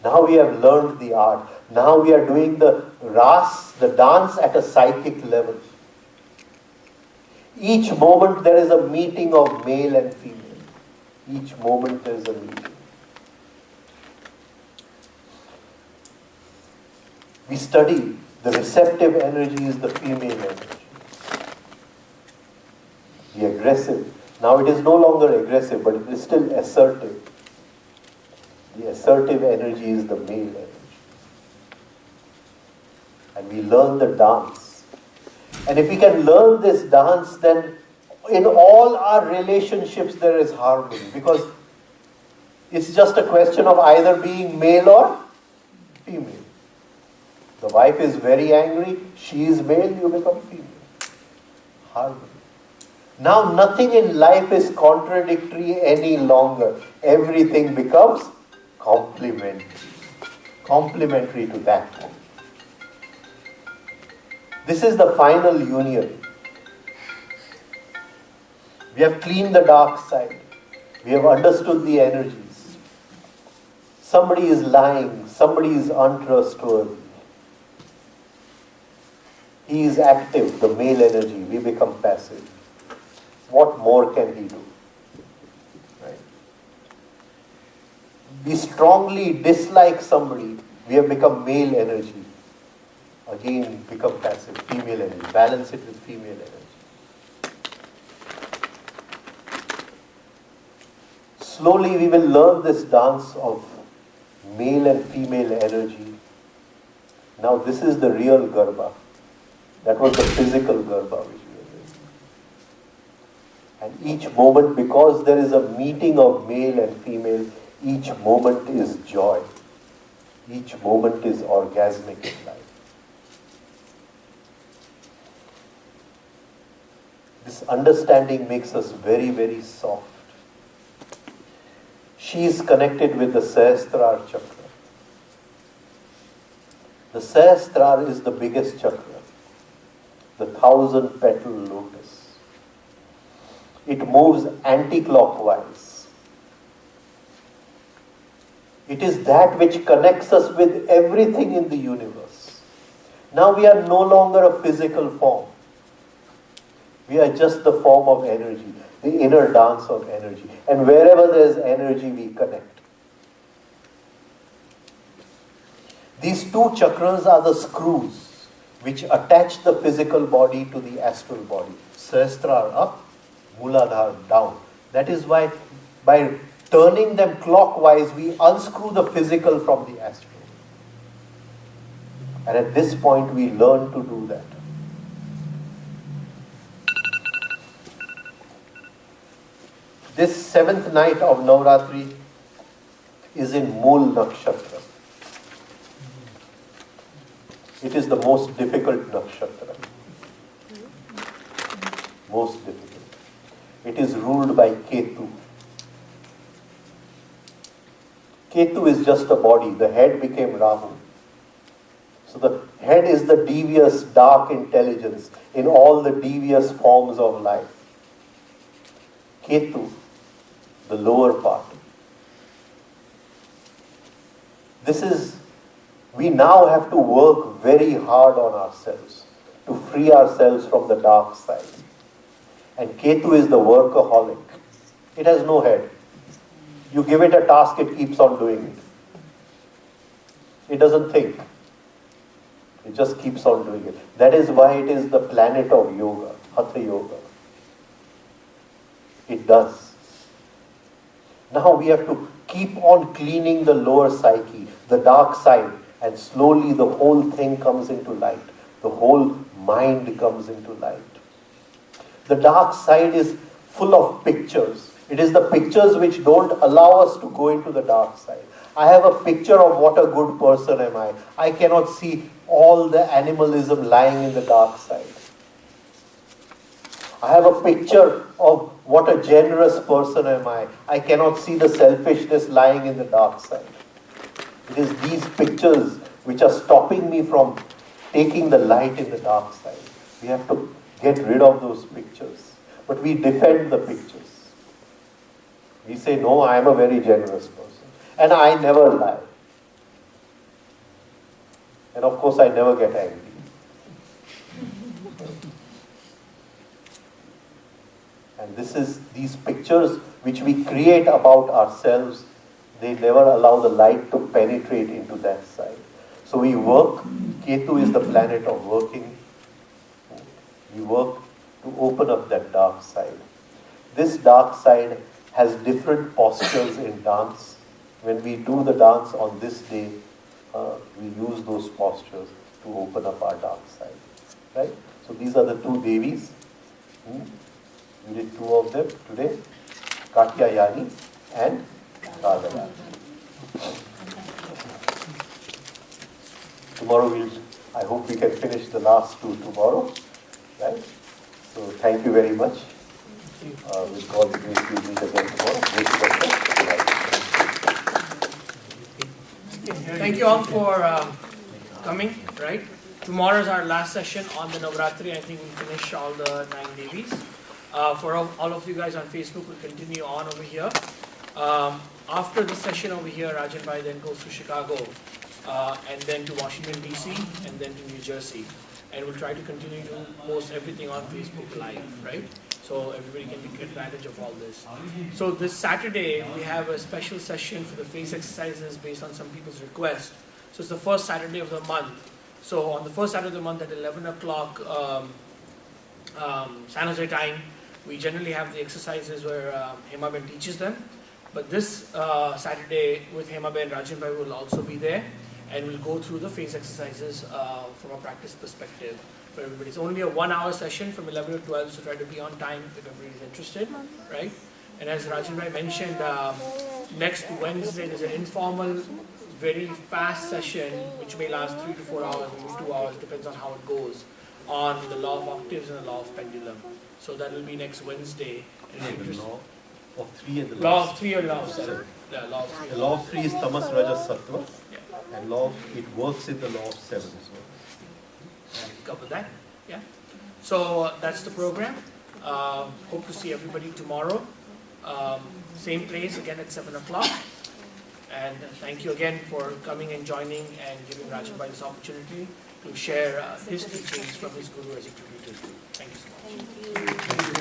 Now we have learned the art. Now we are doing the ras, the dance at a psychic level. Each moment there is a meeting of male and female. Each moment there is a meeting. We study the receptive energy is the female energy. The aggressive. Now it is no longer aggressive, but it is still assertive. The assertive energy is the male energy. And we learn the dance. And if we can learn this dance, then in all our relationships there is harmony. Because it's just a question of either being male or female. The wife is very angry, she is male, you become female. Harmony. Now nothing in life is contradictory any longer. Everything becomes complementary. Complementary to that. This is the final union. We have cleaned the dark side. We have understood the energies. Somebody is lying. Somebody is untrustworthy. He is active, the male energy. We become passive. What more can he do? Right? We strongly dislike somebody. We have become male energy. Again, become passive, female energy. Balance it with female energy. Slowly we will learn this dance of male and female energy. Now this is the real Garba. That was the physical Garba which we were doing. And each moment, because there is a meeting of male and female, each moment is joy. Each moment is orgasmic in life. This understanding makes us very, very soft. She is connected with the Sahasrara Chakra. The Sahasrara is the biggest chakra. The 1,000-petal lotus. It moves anti-clockwise. It is that which connects us with everything in the universe. Now we are no longer a physical form. We are just the form of energy, the inner dance of energy. And wherever there is energy, we connect. These two chakras are the screws which attach the physical body to the astral body. Sahasrara up, Mooladhara down. That is why by turning them clockwise, we unscrew the physical from the astral. And at this point, we learn to do that. This 7th night of Navratri is in Mool Nakshatra. It is the most difficult nakshatra. Most difficult. It is ruled by Ketu. Ketu is just a body. The head became Rahu. So the head is the devious, dark intelligence in all the devious forms of life. Ketu, the lower part. We now have to work very hard on ourselves to free ourselves from the dark side. And Ketu is the workaholic. It has no head. You give it a task, it keeps on doing it. It doesn't think. It just keeps on doing it. That is why it is the planet of yoga, Hatha Yoga. It does. Now we have to keep on cleaning the lower psyche, the dark side, and slowly the whole thing comes into light. The whole mind comes into light. The dark side is full of pictures. It is the pictures which don't allow us to go into the dark side. I have a picture of what a good person am I. I cannot see all the animalism lying in the dark side. I have a picture of what a generous person am I. I cannot see the selfishness lying in the dark side. It is these pictures which are stopping me from taking the light in the dark side. We have to get rid of those pictures. But we defend the pictures. We say, no, I am a very generous person. And I never lie. And of course, I never get angry. And these pictures which we create about ourselves, they never allow the light to penetrate into that side. So we work. Ketu is the planet of working. We work to open up that dark side. This dark side has different postures in dance. When we do the dance on this day, we use those postures to open up our dark side. Right? So these are the two Devis. We did two of them today. Katyayani and Kaal. Tomorrow I hope we can finish the last two tomorrow. Right? So thank you very much. With God's grace, we'll meet again tomorrow. Thank you all for coming, right? Tomorrow is our last session on the Navratri. I think we'll finish all the 9 Devis. For all of you guys on Facebook, we'll continue on over here. After the session over here, Rajan Bhai then goes to Chicago, and then to Washington, DC, and then to New Jersey. And we'll try to continue to post everything on Facebook Live, right? So everybody can take advantage of all this. So this Saturday, we have a special session for the face exercises based on some people's request. So it's the first Saturday of the month. So on the first Saturday of the month at 11 o'clock San Jose time, we generally have the exercises where Hema Ben teaches them. But this Saturday with Hema Ben, Rajan Bhai will also be there. And we'll go through the face exercises from a practice perspective for everybody. It's only a 1 hour session from 11 to 12, so try to be on time if everybody's interested, right? And as Rajan Bhai mentioned, next Wednesday there's an informal, very fast session which may last 3 to 4 hours, maybe 2 hours, depends on how it goes, on the law of octaves and the law of pendulum. So that will be next Wednesday. And the law of 3 and the law of 3 or law of 7? Yeah, law of 3. The law of 3 is tamas, rajas, sattva. Yeah. And it works in the law of 7 as well. Cover that, yeah. So that's the program. Hope to see everybody tomorrow. Same place again at 7 o'clock. And thank you again for coming and joining and giving Rajan Bhai this opportunity to share his teachings from his guru as he truly did. Thank you so much. Thank you.